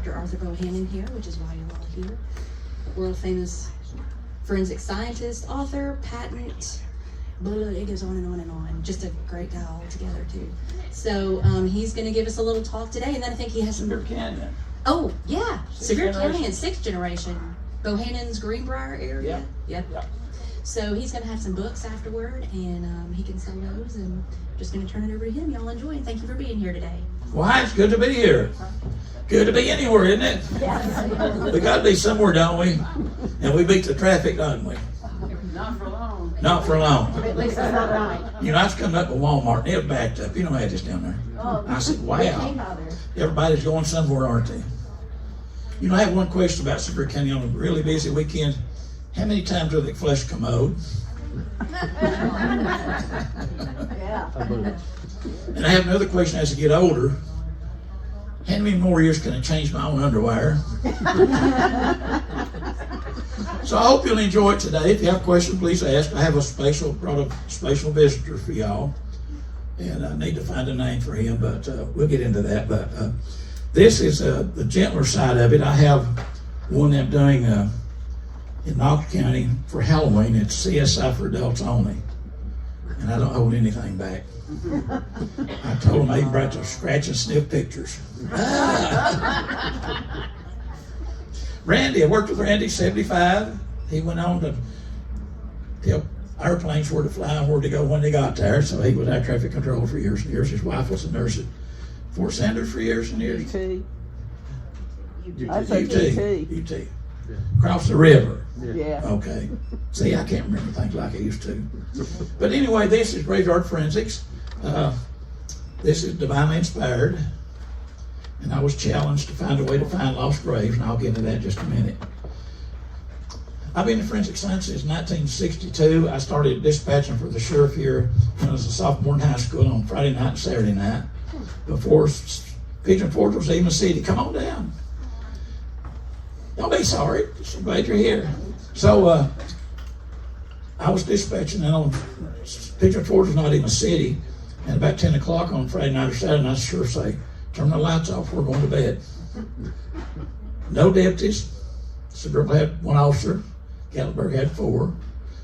Dr. Arthur Bohanan here, which is why you're all here. World famous forensic scientist, author, patent, blah, blah, it goes on and on and on. Just a great guy altogether too. So he's going to give us a little talk today, and then I think he has some. Sevier Canyon. Oh yeah, Sevier generation. County and 6th generation. Bohanan's Greenbrier area. Yep. So he's going to have some books afterward, and he can sell those. And just going to turn it over to him. Y'all enjoy, and thank you for being here today. Why, it's good to be here. Good to be anywhere, isn't it? We got to be somewhere, don't we? And we beat the traffic, don't we? Not for long. Not for long. At least it's not night. You know, I was coming up with Walmart, and it was backed up. You know, I had this down there. I said, wow, everybody's going somewhere, aren't they? You know, I have one question about Sevier County on a really busy weekend. How many times do they flush a commode? Yeah. And I have another question as I get older. How many more years can I change my own underwear? So I hope you'll enjoy it today. If you have questions, please ask. I have brought a special visitor for y'all. And I need to find a name for him, but we'll get into that. But this is the gentler side of it. I have one I'm doing in Knox County for Halloween. It's CSI for adults only. And I don't hold anything back. I told him I even brought the scratch and sniff pictures. Randy, I worked with Randy, 75. He went on to tell airplanes where to fly and where to go when they got there. So he was our traffic control for years and years. His wife was a nurse at Fort Sanders for years and years. UT. I UT. said UT. Across the river. Yeah. Okay. See, I can't remember things like I used to. But anyway, this is Graveyard Forensics. This is divinely inspired. And I was challenged to find a way to find lost graves, and I'll get into that in just a minute. I've been in forensic science since 1962. I started dispatching for the sheriff here when I was a sophomore in high school on Friday night and Saturday night. Before Pigeon Forge was even a city. Come on down. Don't be sorry. Just glad you're here. So I was dispatching, and on Pigeon Forge was not even a city. And about 10 o'clock on Friday night or Saturday night, I sure say, turn the lights off, we're going to bed. No deputies. Suburban had one officer. Gatlinburg had 4.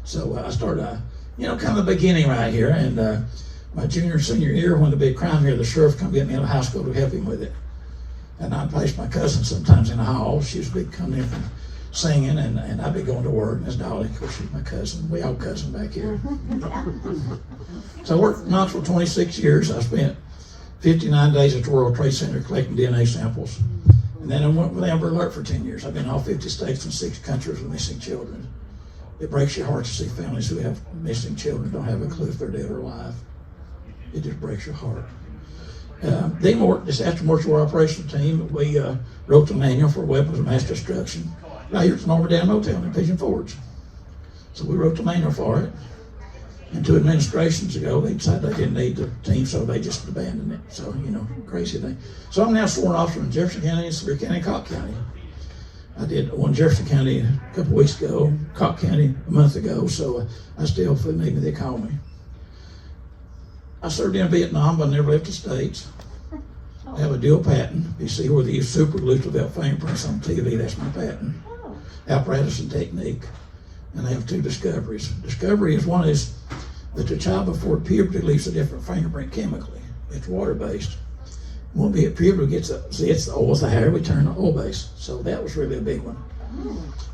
So I started, kind of the beginning right here. And my junior and senior year, when the big crime here, the sheriff come get me out of high school to help him with it. And I'd place my cousin sometimes in the hall. She was big coming in from singing, and I'd be going to work. And Miss Dolly, of course, she's my cousin. We all cousin back here. So I worked in Knoxville 26 years. I spent 59 days at the World Trade Center collecting DNA samples. And then I went with Amber Alert for 10 years. I've been in all 50 states and 6 countries with missing children. It breaks your heart to see families who have missing children don't have a clue if they're dead or alive. It just breaks your heart. This after-mortuary operations team, we wrote the manual for weapons of mass destruction right here at the Norma Dam Motel in Pigeon Forge. So we wrote the manual for it. And 2 administrations ago, they decided they didn't need the team, so they just abandoned it. So, crazy thing. So I'm now sworn officer in Jefferson County, Sevier County, and Cocke County. I did one Jefferson County a couple weeks ago, Cocke County a month ago, so I still feel maybe they call me. I served in Vietnam, but I never left the States. I have a dual patent. You see where they use super glue to develop fingerprints on TV, that's my patent. Apparatus and technique. And I have 2 discoveries. Discovery is one is that the child before puberty leaves a different fingerprint chemically. It's water-based. Won't be at puberty it's the oil with the hair, we turn to oil-based. So that was really a big one.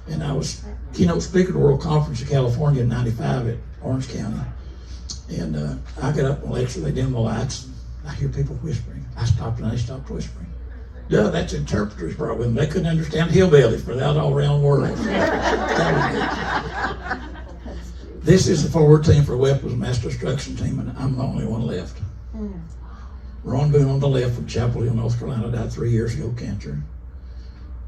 And I was keynote speaker at the World Conference in California in '95 at Orange County. And I got up and lectured, they dim the lights. I hear people whispering. I stopped and they stopped whispering. Duh, that's interpreters brought with them. They couldn't understand hillbillies, but out all around the world. This is the forward team for weapons mass destruction team, and I'm the only one left. Ron Boone on the left from Chapel Hill, North Carolina, died 3 years ago, cancer.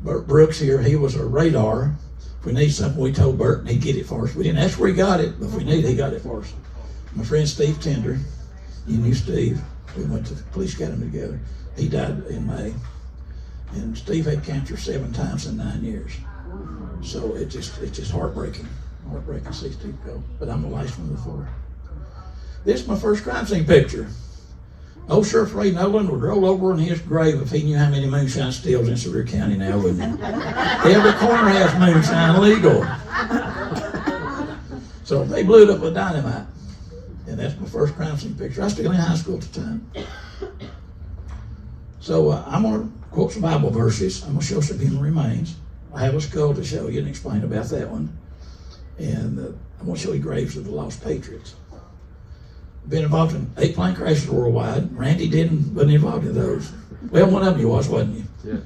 Bert Brooks here, he was a radar. If we need something, we told Bert, and he'd get it for us. We didn't ask where he got it, but if we need it, he got it for us. My friend Steve Tender, you knew Steve. We went to the police academy together. He died in May. And Steve had cancer 7 times in 9 years. So it's just heartbreaking. Heartbreaking to see Steve go. But I'm the last one before. This is my first crime scene picture. Old Sheriff Ray Nolan would roll over in his grave if he knew how many moonshine stills in Sevier County now, wouldn't he? Every corner has moonshine legal. So they blew it up with dynamite. And that's my first crime scene picture. I was still in high school at the time. So I'm going to quote some Bible verses. I'm going to show some human remains. I have a skull to show you and explain about that one. And I'm going to show you graves of the lost patriots. Been involved in 8 plane crashes worldwide. Randy wasn't involved in those. Well, one of you wasn't you? Yeah.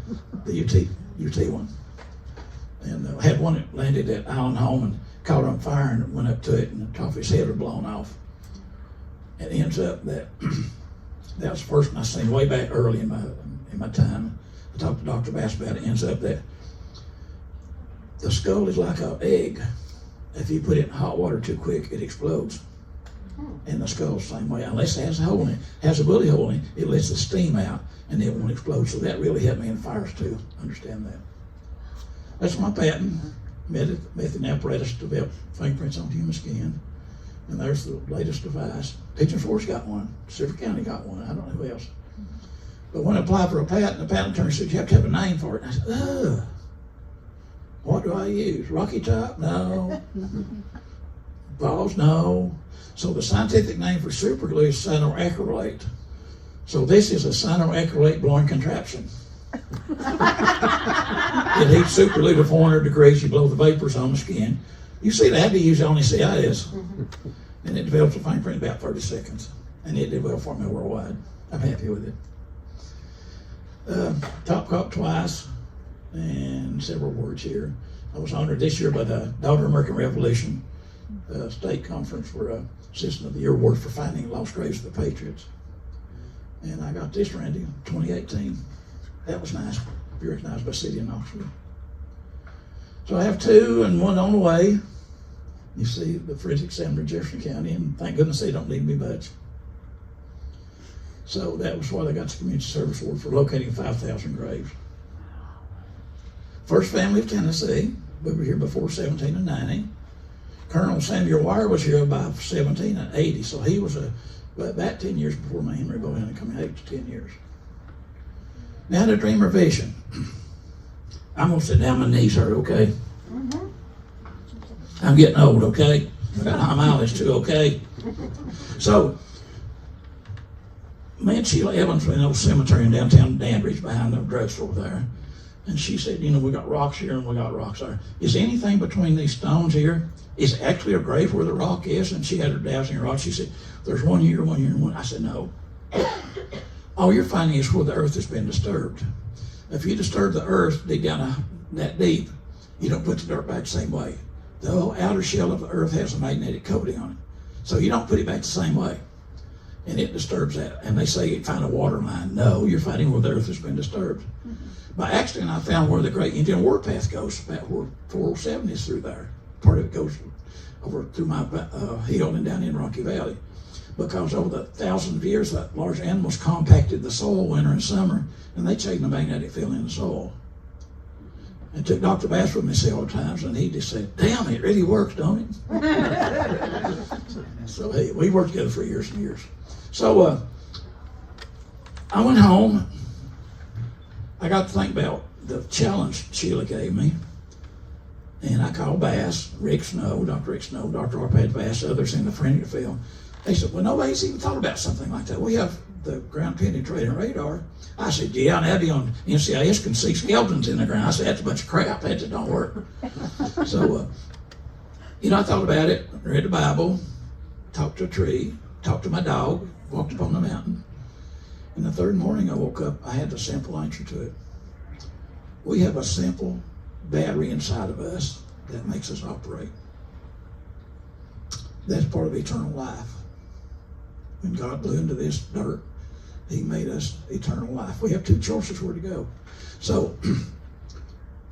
The UT one. And had one that landed at Island Home and caught on fire and went up to it and the top of his head was blown off. And it ends up that that was the first one I seen way back early in my time. I talked to Dr. Bass about it. It ends up that the skull is like an egg. If you put it in hot water too quick, it explodes. And the skull's the same way. Unless it has a hole in it, has a bullet hole in it, it lets the steam out and it won't explode. So that really helped me in fires too. Understand that. That's my patent. Method and apparatus to develop fingerprints on human skin. And there's the latest device. Pigeon Forge got one. Sevier County got one. I don't know who else. But when I applied for a patent, the patent attorney said, you have to have a name for it. And I said, what do I use? Rocky Top? No. Balls? No. So the scientific name for super glue is cyanoacrylate. So this is a cyanoacrylate blowing contraption. It heats super glue to 400 degrees. You blow the vapors on the skin. You see that, you use only CIS. And it develops a fingerprint in about 30 seconds. And it did well for me worldwide. I'm happy with it. Top cop twice, and several awards here. I was honored this year by the Daughter American Revolution State Conference for Assistant of the Year Award for finding lost graves of the Patriots. And I got this, Randy, 2018. That was nice. Be recognized by city and Knoxville. So I have 2 and 1 on the way. You see the forensic examiner in Jefferson County, and thank goodness they don't need me much. So that was why they got the Community Service Award for locating 5,000 graves. First family of Tennessee. We were here before 1790. Colonel Samuel Wire was here by 1780, so he was about 10 years before me. Henry Bohanan coming 8 to 10 years. Now the dream or vision. I'm gonna sit down, my knees hurt, okay? Mm-hmm. I'm getting old, okay? I got high mileage too, okay? So, me and Sheila Evans were in an old cemetery in downtown Danbridge behind the drugstore there. And she said, you know, we got rocks here and we got rocks there. Is anything between these stones here is actually a grave where the rock is? And she had her dowsing rod. She said, there's one here, and one. I said, no. All you're finding is where the earth has been disturbed. If you disturb the earth, dig down that deep, you don't put the dirt back the same way. The whole outer shell of the earth has a magnetic coating on it. So you don't put it back the same way. And it disturbs that. And they say you find a water line. No, you're finding where the earth has been disturbed. By accident, I found where the Great Indian Warpath goes, about where 407 is through there. Part of it goes over through my hill and down in Rocky Valley. Because over the thousands of years, that large animals compacted the soil winter and summer, and they changed the magnetic field in the soil. And took Dr. Bass with me several times, and he just said, damn, it really works, don't it? So, hey, we worked together for years and years. So, I went home. I got to think about the challenge Sheila gave me. And I called Bass, Rick Snow, Dr. Arpad Bass, others in the forensic field. They said, well, nobody's even thought about something like that. We have the ground penetrating radar. I said, yeah, now the on NCIS can see skeletons in the ground. I said, that's a bunch of crap. That just don't work. So, you know, I thought about it, read the Bible, talked to a tree, talked to my dog, walked up on the mountain. And the third morning I woke up, I had the simple answer to it. We have a simple battery inside of us that makes us operate. That's part of eternal life. When God blew into this dirt, he made us eternal life. We have 2 choices where to go. So,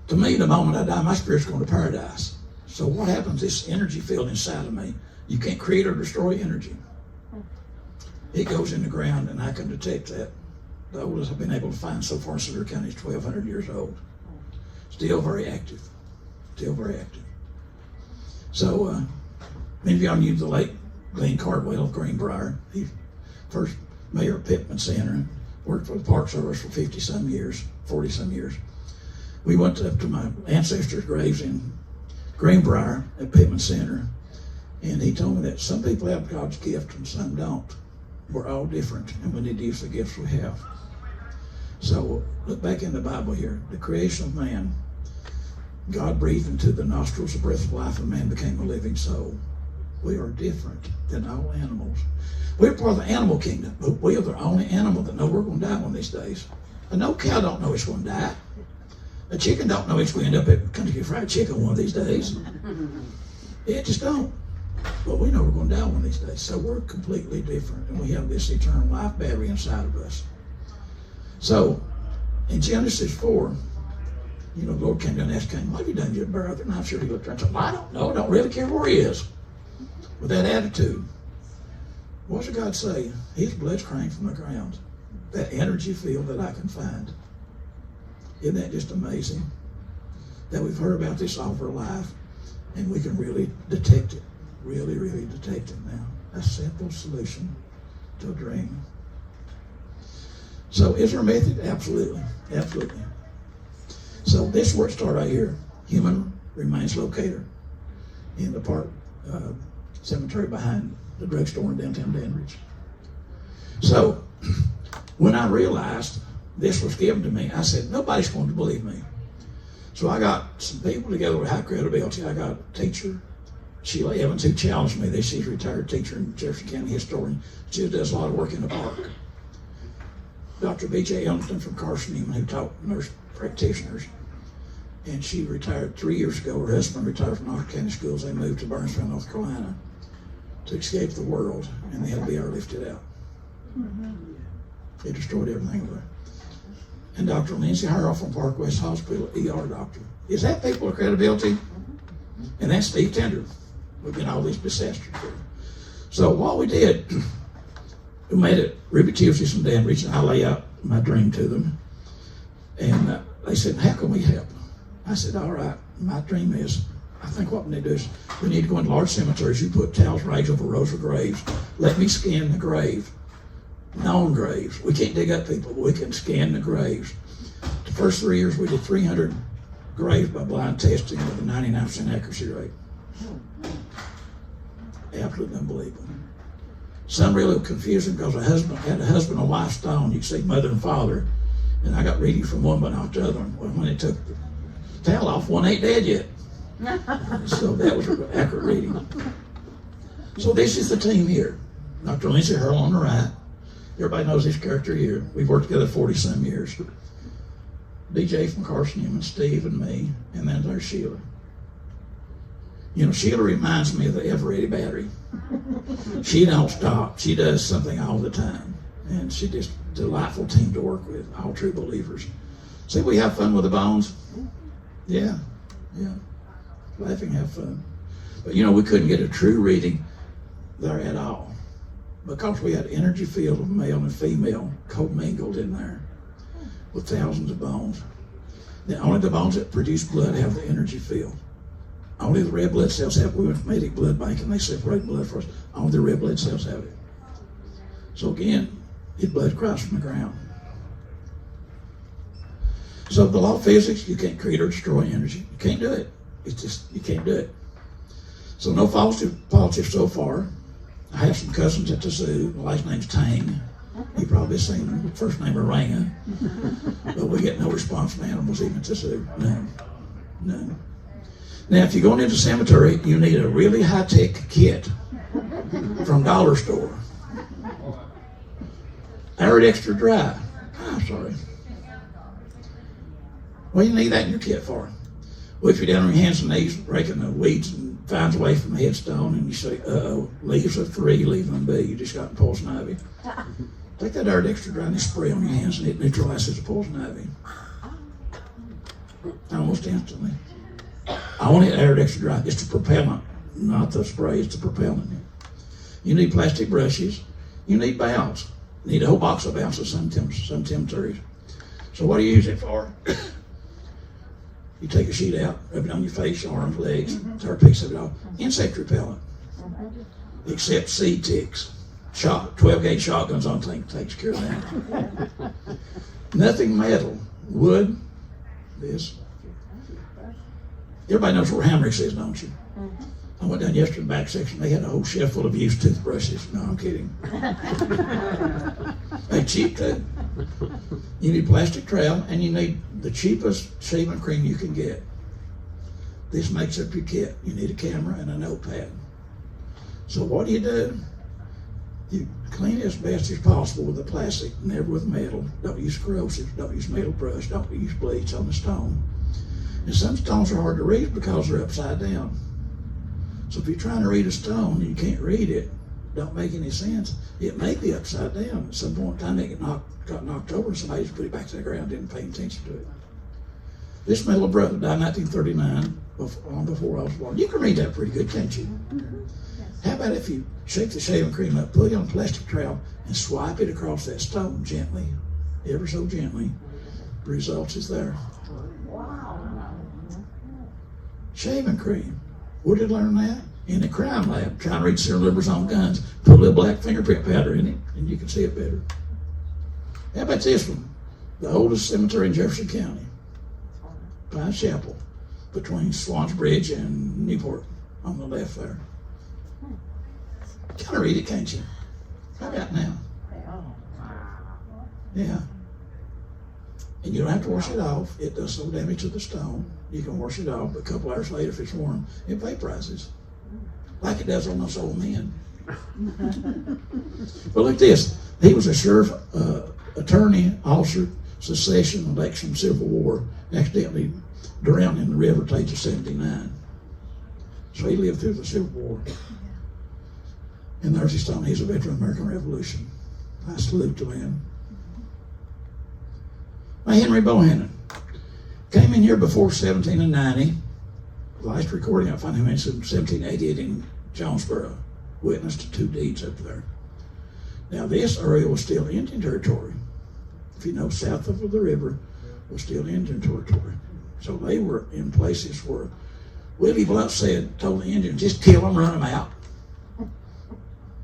to me, the moment I die, my spirit's going to paradise. So what happens, this energy field inside of me, you can't create or destroy energy. It goes in the ground, and I can detect that. The oldest I've been able to find so far in Sevier County is 1,200 years old. Still very active. Still very active. So, many of y'all knew the late Glenn Cardwell of Greenbrier. He first mayor of Pittman Center, worked for the Park Service for 50-some years, 40-some years. We went up to my ancestors' graves in Greenbrier at Pittman Center, and he told me that some people have God's gift and some don't. We're all different, and we need to use the gifts we have. So look back in the Bible here. The creation of man, God breathed into the nostrils the breath of life, and man became a living soul. We are different than all animals. We're part of the animal kingdom, but we are the only animal that know we're going to die one of these days. And no cow don't know it's going to die. A chicken don't know it's going to end up at Kentucky Fried Chicken one of these days. It just don't. But we know we're going to die one of these days. So we're completely different, and we have this eternal life battery inside of us. So in Genesis 4, the Lord came down and asked Cain, what have you done to your brother? And I'm sure he looked around and said, well, I don't know. I don't really care where he is. With that attitude, what does God say? His blood's crying from the ground. That energy field that I can find. Isn't that just amazing? That we've heard about this all of our life, and we can really detect it. Really, really detect it now. A simple solution to a dream. So is there a method? Absolutely. Absolutely. So this is where it started right here. Human remains locator in the park cemetery behind the drugstore in downtown Danbridge. So when I realized this was given to me, I said, nobody's going to believe me. So I got some people together with high credibility. I got a teacher, Sheila Evans, who challenged me. She's a retired teacher and Jefferson County historian. She does a lot of work in the park. Dr. B.J. Ellington from Carson Newman, who taught nurse practitioners. And she retired 3 years ago. Her husband retired from Knox County Schools. They moved to Burnsville, North Carolina to escape the world, and they had to be airlifted out. They destroyed everything there. And Dr. Lindsay Harrell from Park West Hospital, ER doctor. Is that people of credibility? And that's Steve Tender. We've been all these disasters here. So what we did, we made it Ruby Tuesdays from Danbridge, and I lay out my dream to them. And they said, how can we help? I said, all right, my dream is, I think what we need to do is, we need to go in large cemeteries. You put towels raised over rows of graves. Let me scan the grave. Known graves. We can't dig up people, but we can scan the graves. The first 3 years, we did 300 graves by blind testing with a 99% accuracy rate. Absolutely unbelievable. Some really confusing because I had a husband and wife stone. You can see mother and father. And I got reading from one but not the other one. Well, when they took the towel off, one ain't dead yet. So that was an accurate reading. So this is the team here. Dr. Lindsay Hurl on the right. Everybody knows this character here. We've worked together 40-some years. DJ from Carson Newman, Steve and me, and then there's Sheila. Sheila reminds me of the ever-ready battery. She don't stop. She does something all the time. And she's just a delightful team to work with, all true believers. See, we have fun with the bones? Yeah. Laughing, have fun. But we couldn't get a true reading there at all. Because we had energy field of male and female commingled in there with thousands of bones. Then only the bones that produce blood have the energy field. Only the red blood cells have. We went to Medic Blood Bank and they separate blood for us. Only the red blood cells have it. So again, his blood cries from the ground. So the law of physics, you can't create or destroy energy. You can't do it. It's just, you can't do it. So no politics so far. I have some cousins at the zoo. The last name's Tang. You probably seen them. First name Oranga. But we get no response from animals even at the zoo. None. Now, if you're going into a cemetery, you need a really high-tech kit from Dollar Store. Arid Extra Dry. Sorry. What do you need that in your kit for? Well, if you're down on your hands and knees raking the weeds and finds away from the headstone and you say, uh-oh, leaves of 3, leave them be. You just got poison ivy. Take that Arid Extra Dry and spray on your hands and it neutralizes the poison ivy. Almost instantly. I want it Arid Extra Dry. It's the propellant, not the spray. It's the propellant. You need plastic brushes. You need bounce. You need a whole box of bounces some cemeteries. So what do you use it for? You take a sheet out, rub it on your face, your arms, legs, tear a piece of it off. Insect repellent. Except seed ticks. 12-gauge shotguns on thing takes care of that. Nothing metal, wood, this. Everybody knows where Hamrick's is, don't you? I went down yesterday in the back section. They had a whole shelf full of used toothbrushes. No, I'm kidding. They cheap too. You need plastic trowel, and you need the cheapest shaving cream you can get. This makes up your kit. You need a camera and a notepad. So what do? You clean it as best as possible with the plastic, never with metal. Don't use corrosive. Don't use metal brush. Don't use bleach on the stone. And some stones are hard to read because they're upside down. So if you're trying to read a stone and you can't read it, don't make any sense. It may be upside down. At some point in time, it got knocked over and somebody just put it back to the ground, didn't pay attention to it. This my little brother died in 1939, before I was born. You can read that pretty good, can't you? How about if you shake the shaving cream up, put it on a plastic trowel, and swipe it across that stone gently, ever so gently. The result is there. Shaving cream. Where did I learn that? In the crime lab, trying to read serial numbers on guns. Put a little black fingerprint powder in it, and you can see it better. How about this one? The oldest cemetery in Jefferson County. Pine Chapel, between Swans Bridge and Newport, on the left there. Kind of read it, can't you? How about now? Yeah. And you don't have to wash it off. It does no damage to the stone. You can wash it off, but a couple hours later, if it's warm, it vaporizes. Like it does on those old men. But look at this. He was a sheriff, attorney, officer, secession, election, Civil War, accidentally drowned in the river at the age of 79. So he lived through the Civil War. And there's his stone. He's a veteran of the American Revolution. I salute the man. Now, Henry Bohanan came in here before 1790. The last recording I found him in 1788 in Jonesboro. Witness to 2 deeds up there. Now, this area was still Indian territory. If you know, south of the river was still Indian territory. So they were in places where Willie Blunt told the Indians, just kill them, run them out.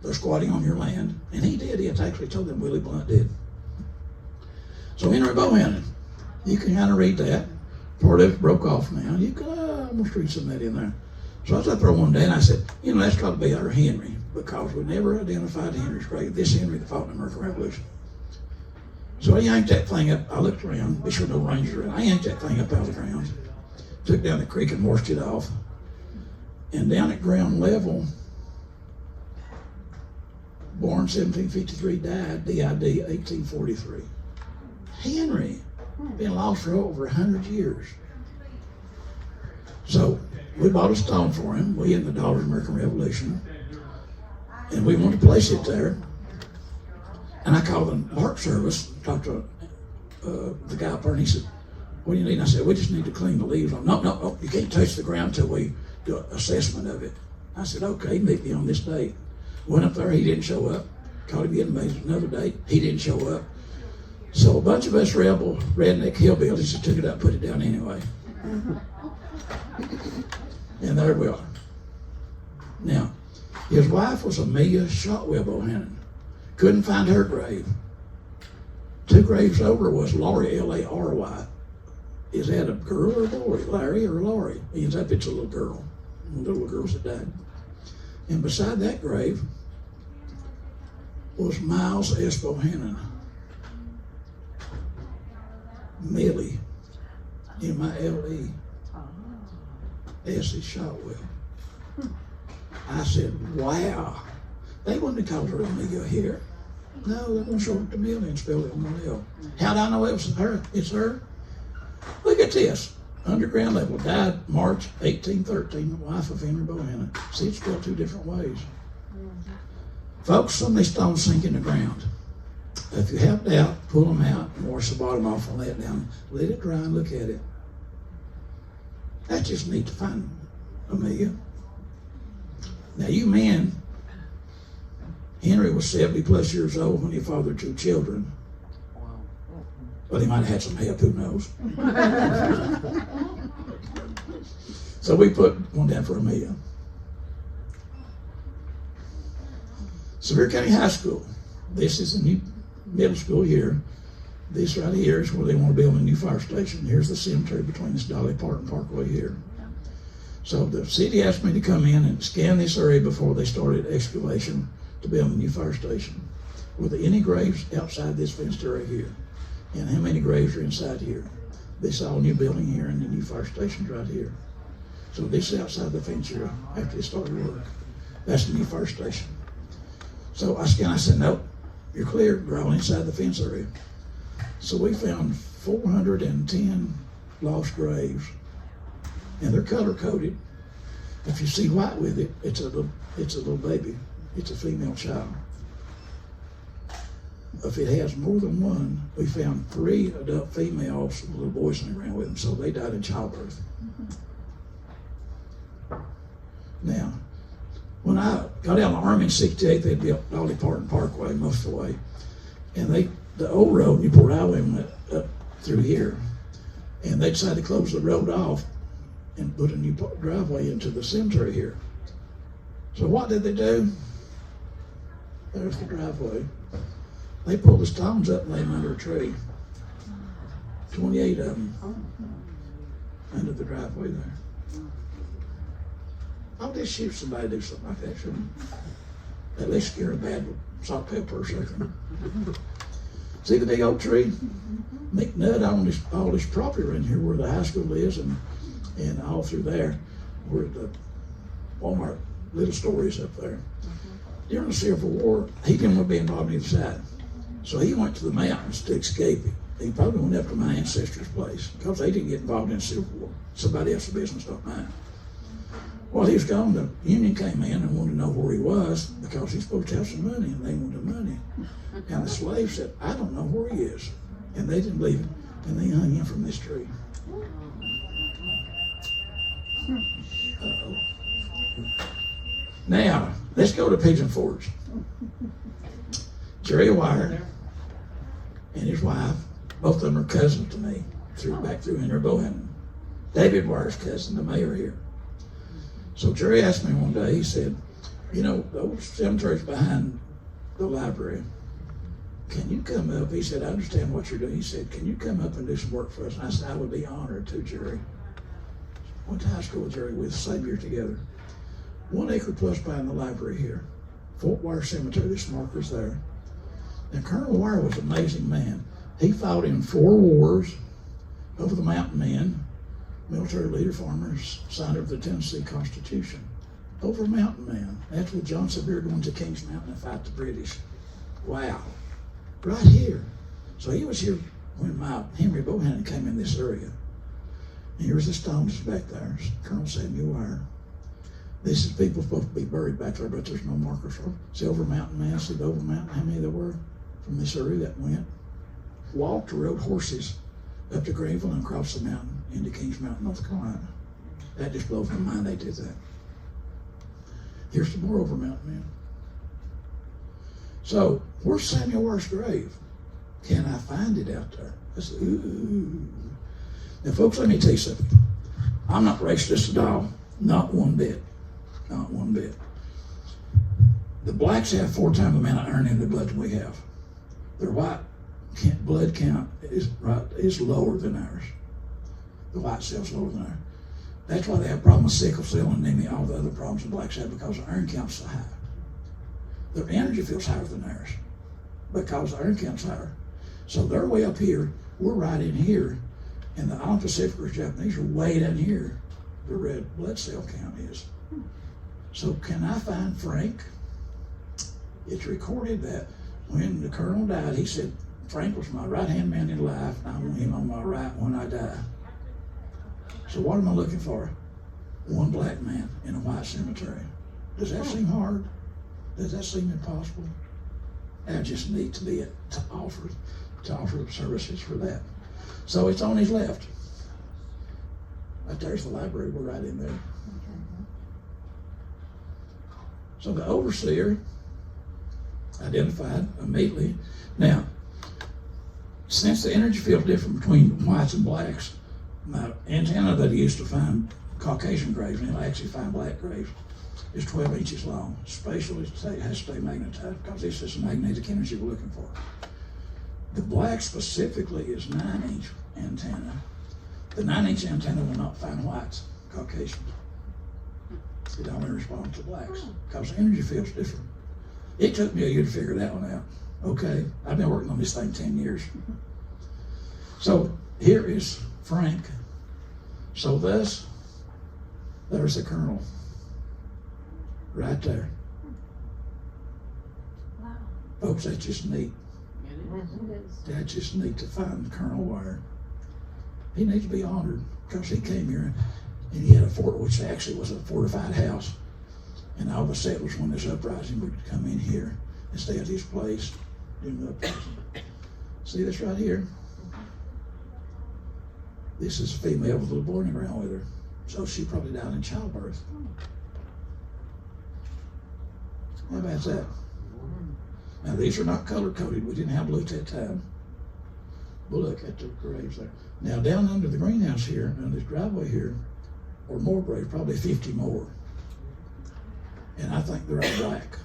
They're squatting on your land. And he did. He actually told them, Willie Blunt did. So Henry Bohanan, you can kind of read that. Part of it broke off now. You can almost read some of that in there. So I was up there one day and I said, that's got to be our Henry, because we never identified Henry's grave. This Henry that fought in the American Revolution. So I yanked that thing up. I looked around, be sure no rangers were around. I yanked that thing up out of the ground, took down the creek and washed it off. And down at ground level, born 1753, died, D.I.D., 1843. Henry, been lost for over 100 years. So we bought a stone for him, we in the Daughters of the American Revolution, and we wanted to place it there. And I called the mark service, talked to the guy up there, and he said, what do you need? And I said, we just need to clean the leaves on. No, you can't touch the ground until we do an assessment of it. I said, okay, meet me on this date. Went up there, he didn't show up. Called him again another date, he didn't show up. So a bunch of us rebel redneck hillbillies just took it up and put it down anyway. And there we are. Now, his wife was Amelia Shotwell Bohanan. Couldn't find her grave. 2 graves over was Laurie, L-A-R-Y. Is that a girl or a boy? Larry or Laurie? He ends up it's a little girl. One of the little girls that died. And beside that grave was Miles S. Bohanan. Millie, M-I-L-E. S. is Shotwell. I said, wow. They wouldn't have called her Amelia here. No, they're going to show it to Millie and spell it on the L. How do I know it was her? It's her. Look at this. Underground level. Died March 1813. The wife of Henry Bohanan. See, it's spelled 2 different ways. Folks, some of these stones sink in the ground. If you have doubt, pull them out and wash the bottom off and lay it down. Let it dry and look at it. That's just neat to find, Amelia. Now, you men, Henry was 70 plus years old when he fathered 2 children. Well, he might have had some help, who knows? So we put one down for Amelia. Sevier County High School. This is the new middle school here. This right here is where they want to build a new fire station. Here's the cemetery between this Dolly Parton Parkway here. So the city asked me to come in and scan this area before they started excavation to build a new fire station. Were there any graves outside this fenced area here? And how many graves are inside here? They saw a new building here and the new fire station's right here. So this is outside the fence area after they started work. That's the new fire station. So I scanned, I said, nope, you're clear, we're all inside the fence area. So we found 410 lost graves, and they're color coded. If you see white with it, it's a little baby. It's a female child. If it has more than one, we found 3 adult females with little boys running around with them, so they died in childbirth. Now, when I got out of the Army in '68, they built Dolly Parton Parkway most of the way, and the old road, Newport Highway, went up through here, and they decided to close the road off and put a new driveway into the cemetery here. So what did they do? There's the driveway. They pulled the stones up and laid them under a tree. 28 of them under the driveway there. I'll just shoot somebody to do something like that, shouldn't I? At least scare a bad with salt, pepper, or something. See the big oak tree? Nick Nutt owned all this property around here where the high school is and all through there where the Walmart little store is up there. During the Civil War, he didn't want to be involved in either side. So he went to the mountains to escape it. He probably went up to my ancestors' place because they didn't get involved in the Civil War. Somebody else's business, not mine. While he was gone, the Union came in and wanted to know where he was because he's supposed to have some money, and they wanted the money. And the slaves said, I don't know where he is. And they didn't believe him, and they hung him from this tree. Uh-oh. Now, let's go to Pigeon Forge. Jerry Wire and his wife, both of them are cousins to me, back through Henry Bohanan. David Wire's cousin, the mayor here. So Jerry asked me one day, he said, you know, the old cemetery's behind the library. Can you come up? He said, I understand what you're doing. He said, can you come up and do some work for us? And I said, I would be honored to, Jerry. Went to high school with Jerry with same year together. 1 acre plus behind the library here. Fort Wire Cemetery, this marker's there. Now, Colonel Wire was an amazing man. He fought in 4 wars over the mountain men, military leader, farmers, signer of the Tennessee Constitution. Over a mountain man. That's with John Sevier going to Kings Mountain to fight the British. Wow. Right here. So he was here when my Henry Bohanan came in this area. And here's the stones back there. Colonel Samuel Wire. This is people supposed to be buried back there, but there's no markers for them. See over mountain man, see the over mountain, how many there were from this area that went. Walked or rode horses up to Greenville and across the mountain into Kings Mountain, North Carolina. That just blows my mind they did that. Here's some more over mountain men. So, where's Samuel Wire's grave? Can I find it out there? I said, ooh. Now, folks, let me tell you something. I'm not racist at all. Not one bit. Not one bit. The blacks have 4 times the amount of iron in their blood than we have. Their white blood count is lower than ours. The white cell's lower than ours. That's why they have problems with sickle cell and anemia, all the other problems the blacks have, because the iron count's so high. Their energy feels higher than ours because the iron count's higher. So they're way up here, we're right in here, and the Island Pacificers, Japanese, are way down here. The red blood cell count is. So can I find Frank? It's recorded that when the colonel died, he said, Frank was my right-hand man in life, and I want him on my right when I die. So what am I looking for? One black man in a white cemetery. Does that seem hard? Does that seem impossible? I just need to offer services for that. So it's on his left. Right there's the library. We're right in there. So the overseer identified immediately. Now, since the energy field is different between whites and blacks, my antenna that he used to find Caucasian graves, and he'll actually find black graves. is 12 inches long. Spatial, it has to stay magnetized because this is the magnetic energy we're looking for. The black specifically is 9-inch antenna. The 9-inch antenna will not find whites, Caucasians. It only responds to blacks because the energy field's different. It took me a year to figure that one out. Okay, I've been working on this thing 10 years. So here is Frank. So thus, there's the kernel. Right there. Wow. Folks, that's just neat. It is. That's just neat to find the kernel wire. He needs to be honored because he came here and he had a fort, which actually was a fortified house. And all the settlers, when this uprising, would come in here and stay at his place during the uprising. See this right here? This is a female with a little boy in the ground with her. So she probably died in childbirth. How about that? Now these are not color coded. We didn't have blue at that time. But look at the graves there. Now down under the greenhouse here, under this driveway here, or more graves, probably 50 more. And I think they're all black.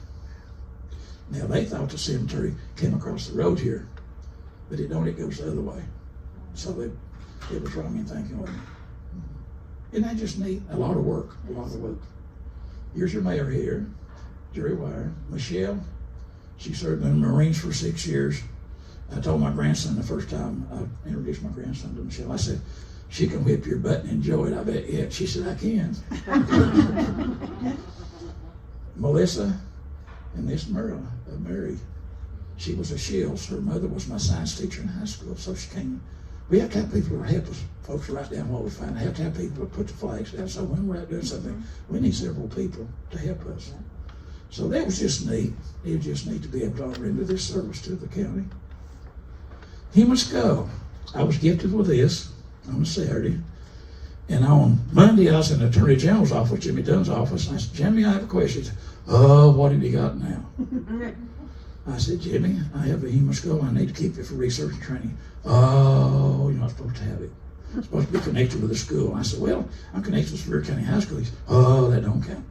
Now they thought the cemetery came across the road here, but it don't, it goes the other way. So it was wrong in thinking, wasn't it? Isn't that just neat? A lot of work, a lot of work. Here's your mayor here, Jerry Wire. Michelle, she served in the Marines for 6 years. I told my grandson the first time I introduced my grandson to Michelle, I said, she can whip your butt and enjoy it, I bet yet. She said, I can. Melissa and this Mary, she was a Shields. Her mother was my science teacher in high school, so she came. We have to have people to help us, folks, write down what we find. We have to have people to put the flags down. So when we're out doing something, we need several people to help us. So that was just neat. It was just neat to be able to render this service to the county. Human skull. I was gifted with this on a Saturday. And on Monday, I was in the Attorney General's office, Jimmy Dunn's office, and I said, Jimmy, I have a question. He said, oh, what have you got now? I said, Jimmy, I have a human skull. I need to keep it for research and training. Oh, you're not supposed to have it. It's supposed to be connected with the school. I said, well, I'm connected with Superior County High School. He said, oh, that don't count.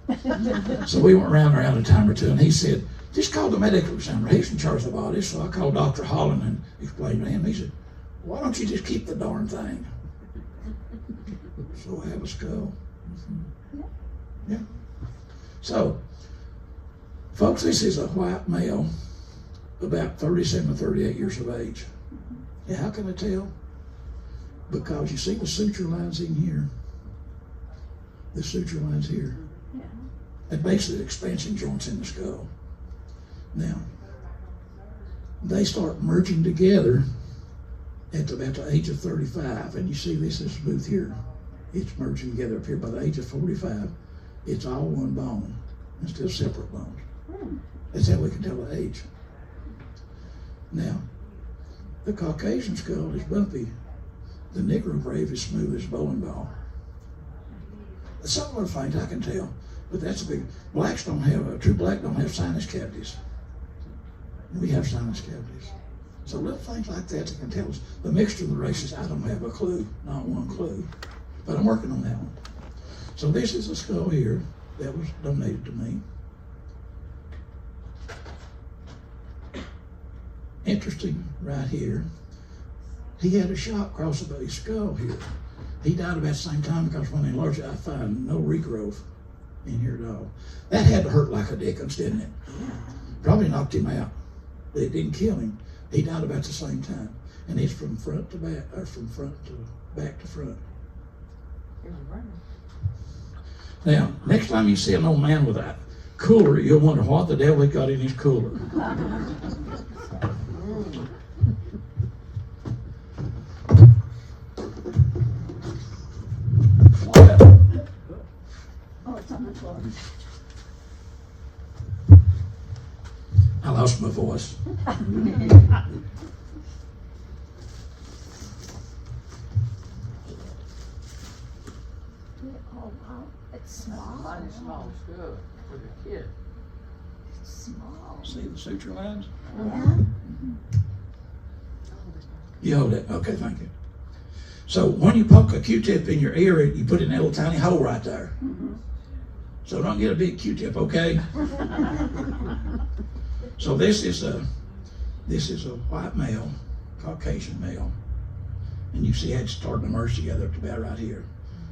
So we went around a time or two, and he said, just call the medical examiner. He's in charge of all this. So I called Dr. Holland and explained to him. He said, why don't you just keep the darn thing? So I have a skull. Yeah. So, folks, this is a white male, about 37 or 38 years of age. Yeah, how can I tell? Because you see the suture lines in here. The suture lines here. Yeah. And basically the expansion joints in the skull. Now, they start merging together at about the age of 35. And you see this is smooth here. It's merging together up here by the age of 45. It's all one bone. It's still separate bones. That's how we can tell the age. Now, the Caucasian skull is bumpy. The Negro grave is smooth as bowling ball. Some other things I can tell, but that's a big. Blacks don't have, true black don't have sinus cavities. We have sinus cavities. So little things like that can tell us. The mixture of the races, I don't have a clue, not one clue. But I'm working on that one. So this is a skull here that was donated to me. Interesting right here. He had a shot across the base skull here. He died about the same time because when they enlarged it, I find no regrowth in here at all. That had to hurt like a dickens, didn't it? Probably knocked him out. But it didn't kill him. He died about the same time. And it's from front to back, or from front to back to front. Now, next time you see an old man with that cooler, you'll wonder what the devil he got in his cooler. Oh, it's on the floor. I lost my voice. Oh, wow. It's small. Mighty small skull for the kid. It's small. See the suture lines? Yeah. You hold it. Okay, thank you. So when you poke a Q-tip in your ear, you put it in a little tiny hole right there. So don't get a big Q-tip, okay? So this is a white male, Caucasian male. And you see it's starting to merge together up to about right here.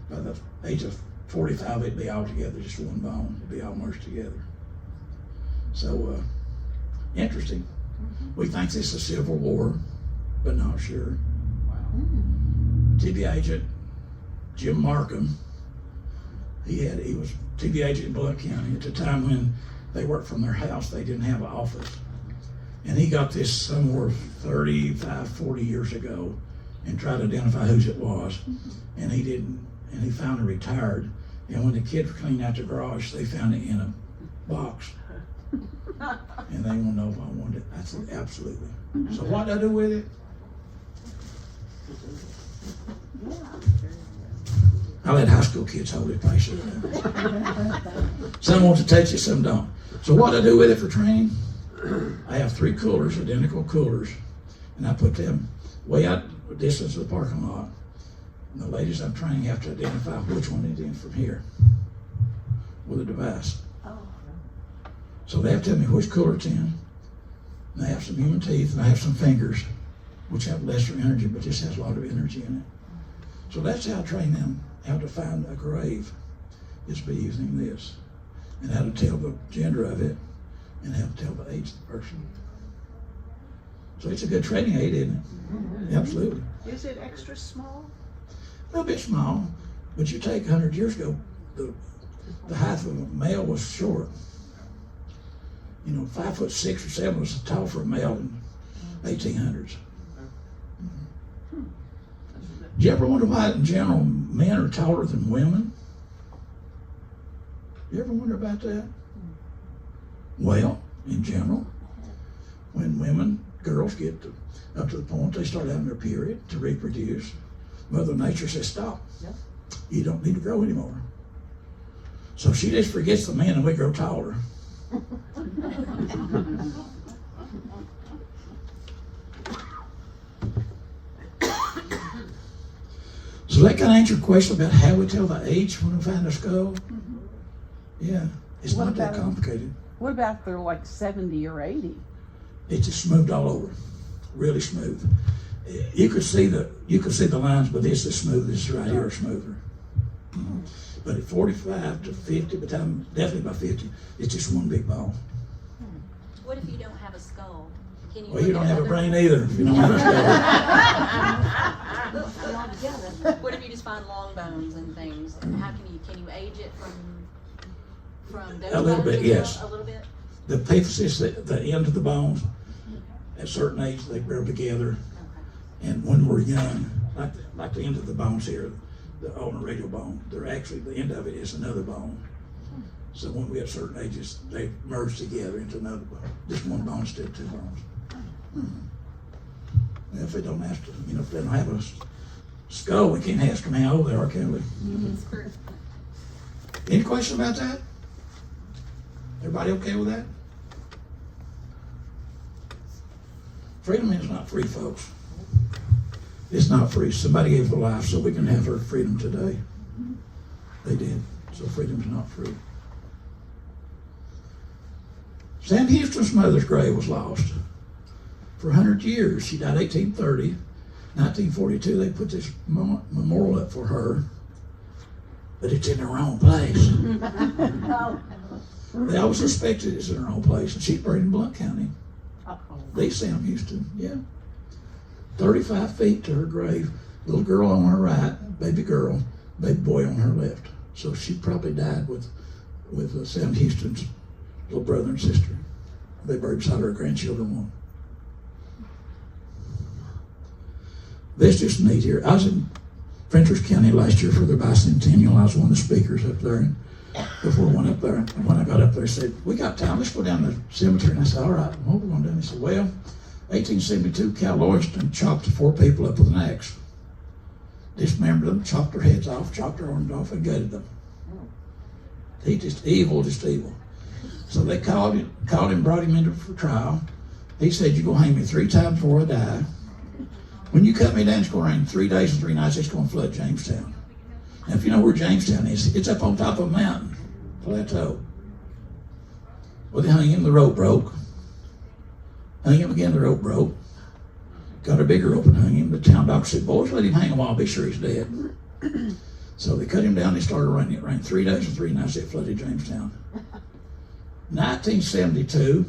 By the age of 45, it'd be all together, just one bone. It'd be all merged together. So, interesting. We think this is Civil War, but not sure. TV agent Jim Markham, he was TV agent in Blount County at the time when they worked from their house. They didn't have an office. And he got this somewhere 35, 40 years ago and tried to identify whose it was. And he didn't, and he finally retired. And when the kids cleaned out the garage, they found it in a box. And they want to know if I wanted it. I said, absolutely. So what did I do with it? I let high school kids hold it patiently. Some want to touch it, some don't. So what I do with it for training? I have 3 coolers, identical coolers, and I put them way out the distance of the parking lot. And the ladies I'm training have to identify which one is in from here with a device. So they have to tell me which cooler it's in. And I have some human teeth and I have some fingers, which have lesser energy, but this has a lot of energy in it. So that's how I train them how to find a grave, is by using this. And how to tell the gender of it, and how to tell the age of the person. So it's a good training aid, isn't it? Absolutely. Is it extra small? A little bit small, but you take 100 years ago, the height of a male was short. 5'6" or 7" was tall for a male in 1800s. Do you ever wonder why in general men are taller than women? You ever wonder about that? Well, in general, when girls get up to the point they start having their period to reproduce, Mother Nature says, stop. Yep. You don't need to grow anymore. So she just forgets the men and we grow taller. So that kind of answers your question about how we tell the age when we find a skull. Yeah, it's What not that about- complicated. What about if they're like 70 or 80? It's just smoothed all over, really smooth. You could see the lines, but this is smooth. This right here is smoother. But at 45 to 50, but I'm definitely by 50, it's just one big ball. What if you don't have a skull? Can you Well, you look don't at have a other- brain either if you don't have a skull. What if you just find long bones and things? And how can you age it from those A little bones bit, as well? yes. A little bit? The epiphysis, the end of the bones, at a certain age, they grow together. Okay. And when we're young, like the end of the bones here, on the radial bone, they're actually, the end of it is another bone. So when we have certain ages, they merge together into another bone. Just one bone instead of 2 bones. Well, if they don't have to, if they don't have a skull, we can't ask them how old they are, can we? That's correct. Any question about that? Everybody okay with that? Freedom is not free, folks. It's not free. Somebody gave their life so we can have our freedom today. They did. So freedom's not free. Sam Houston's mother's grave was lost for 100 years. She died 1830. 1942, they put this memorial up for her, but it's in the wrong place. They always suspected it's in the wrong place, and she's buried in Blount County. The Sam Houston, yeah. 35 feet to her grave. Little girl on her right, baby girl, baby boy on her left. So she probably died with Sam Houston's little brother and sister. They buried beside her grandchildren one. This is just neat here. I was in Frenchurch County last year for their bicentennial. I was one of the speakers up there, and before I went up there, and when I got up there, I said, we got time, let's go down to the cemetery. And I said, all right, what are we going to do? And he said, well, 1872, Cal Loyston chopped 4 people up with an axe. Dismembered them, chopped their heads off, chopped their arms off, and gutted them. He just evil. So they called him, brought him in for trial. He said, you're going to hang me 3 times before I die. When you cut me down, it's going to rain 3 days and 3 nights, it's going to flood Jamestown. And if you know where Jamestown is, it's up on top of a mountain. plateau. Well, they hung him, the rope broke. Hung him again, the rope broke. Got a bigger rope and hung him. The town doctor said, boys, let him hang a while, I'll be sure he's dead. So they cut him down, they started running. It ran 3 days and 3 nights, it flooded Jamestown. 1972,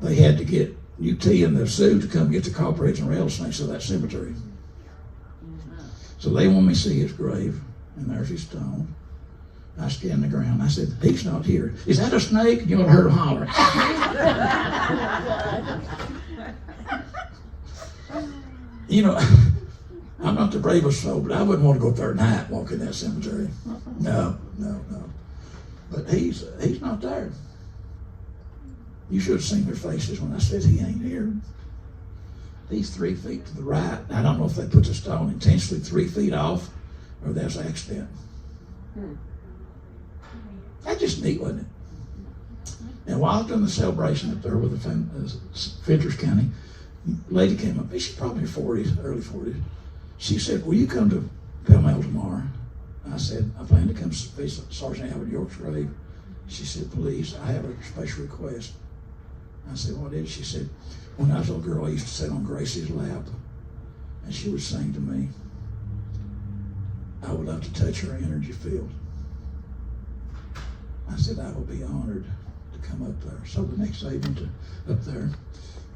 they had to get UT and the Sioux to come get the copperheads and rattlesnakes of that cemetery. So they want me to see his grave, and there's his stone. I scanned the ground. I said, he's not here. Is that a snake? You ought to heard him holler. You know, I'm not the bravest soul, but I wouldn't want to go up there at night walking that cemetery. No. But he's not there. You should have seen their faces when I said he ain't here. He's 3 feet to the right. I don't know if they put the stone intentionally 3 feet off or that's an accident. That's just neat, wasn't it? And while I was doing the celebration up there with the Fentress County, a lady came up. She's probably in her 40s, early 40s. She said, will you come to Pell-Mell tomorrow? I said, I plan to come visit Sergeant Albert York's grave. She said, please, I have a special request. I said, what is it? She said, when I was a little girl, I used to sit on Gracie's lap, and she would sing to me, I would love to touch her energy field. I said, I will be honored to come up there. So the next day, I went up there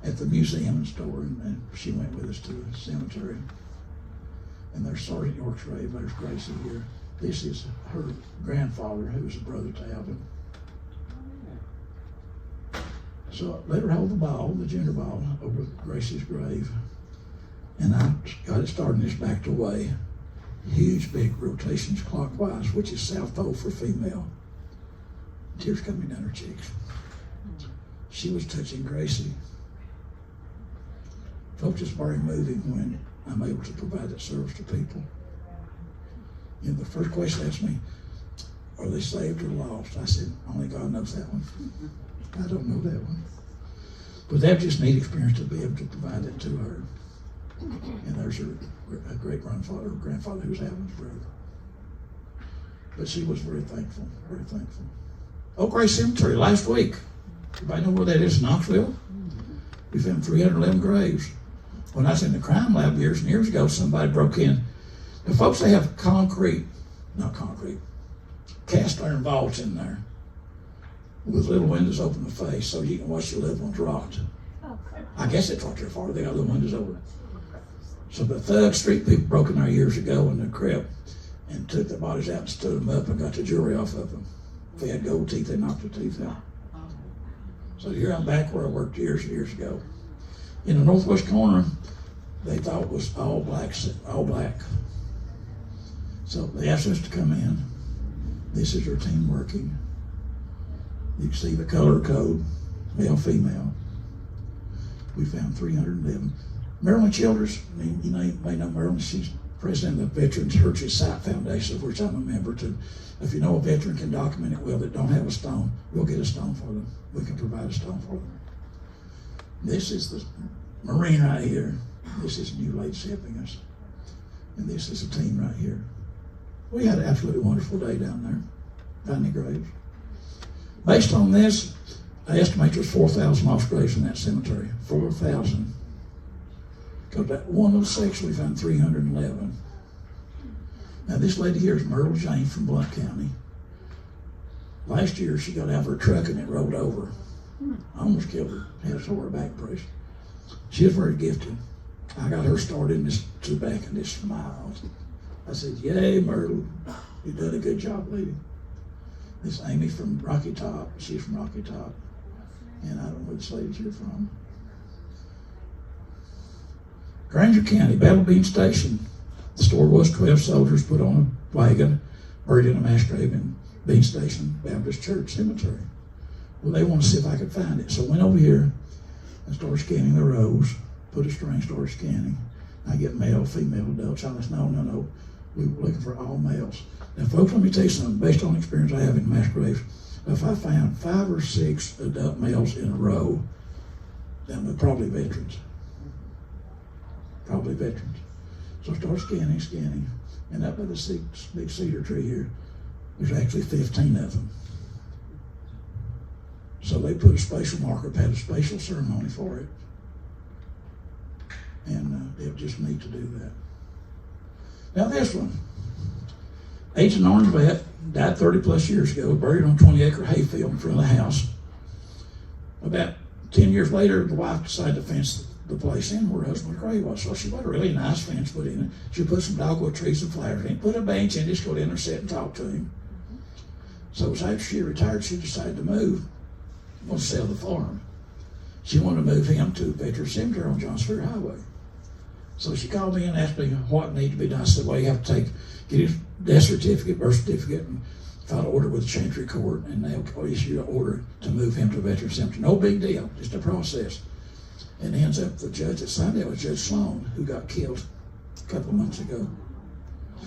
at the museum and store, and she went with us to the cemetery. And there's Sergeant York's grave, there's Gracie here. This is her grandfather, who was a brother to Alvin. So I let her hold the ball, the gender ball, over Gracie's grave. And I got it started and it's backed away. Huge, big rotations clockwise, which is south pole for female. Tears coming down her cheeks. She was touching Gracie. Folks, it's very moving when I'm able to provide that service to people. You know, the first question asked me, are they saved or lost? I said, only God knows that one. I don't know that one. But that was just a neat experience to be able to provide that to her. And there's her great-grandfather, or grandfather, who's Alvin's brother. But she was very thankful, very thankful. Oak Ray Cemetery last week. Everybody know where that is in Knoxville? We found 311 graves. When I was in the crime lab years and years ago, somebody broke in. The folks, they have cast iron vaults in there with little windows open the face so you can watch your loved ones rot. I guess that's what they're for. They got little windows open. So the thug street people broke in there years ago in the crypt and took the bodies out and stood them up and got the jewelry off of them. If they had gold teeth, they knocked the teeth out. So here I'm back where I worked years and years ago. In the northwest corner, they thought it was all black. So they asked us to come in. This is our team working. You can see the color code, male, female. We found 311. Marilyn Childers, you may know Marilyn, she's president of the Veterans Churches Site Foundation, of which I'm a member to. If you know a veteran can document it well that don't have a stone, we'll get a stone for them. We can provide a stone for them. This is the Marine right here. This is New Ladies helping us. And this is a team right here. We had an absolutely wonderful day down there, finding graves. Based on this, I estimate there's 4,000 lost graves in that cemetery. 4,000. Because that one little section, we found 311. Now this lady here is Myrtle Jane from Blount County. Last year, she got out of her truck and it rolled over. I almost killed her. Had a sore back brace. She was very gifted. I got her started and just stood back and just smiled. I said, yay, Myrtle. You've done a good job, lady. This Amy from Rocky Top. She's from Rocky Top. And I don't know where this lady's here from. Granger County, Battle Bean Station. The store was 12 soldiers put on a wagon, buried in a mass grave in Bean Station Baptist Church Cemetery. Well, they want to see if I could find it. So I went over here and started scanning the rows, put a string, started scanning. I get male, female, adult, child. No. We were looking for all males. Now, folks, let me tell you something. Based on experience I have in mass graves, if I found 5 or 6 adult males in a row, then they're probably veterans. Probably veterans. So I started scanning, and up by the big cedar tree here, there's actually 15 of them. So they put a special marker, had a special ceremony for it. And it was just neat to do that. Now this one, Agent Orange vet, died 30 plus years ago, buried on a 20-acre hayfield in front of the house. About 10 years later, the wife decided to fence the place in where her husband's grave was. So she put a really nice fence put in it. She put some dogwood trees and flowers in it, put a bench in, just go in there, sit and talk to him. So it was after she retired, she decided to move, want to sell the farm. She wanted to move him to Veteran Cemetery on John Spear Highway. So she called me and asked me what needed to be done. I said, well, you have to get his death certificate, birth certificate, and file an order with the Chancery Court, and they'll issue an order to move him to Veteran Cemetery. No big deal, just a process. And it ends up the judge that signed it was Judge Sloan, who got killed a couple of months ago.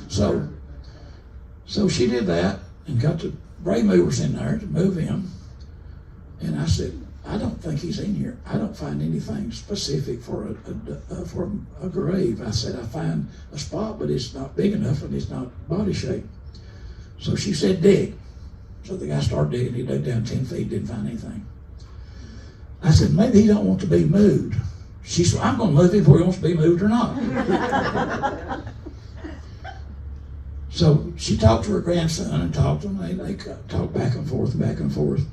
So she did that and got the brave movers in there to move him. And I said, I don't think he's in here. I don't find anything specific for a grave. I said, I find a spot, but it's not big enough and it's not body shape. So she said, dig. So the guy started digging. He dug down 10 feet, didn't find anything. I said, maybe he don't want to be moved. She said, I'm going to move him before he wants to be moved or not. So she talked to her grandson and talked to him. They talked back and forth.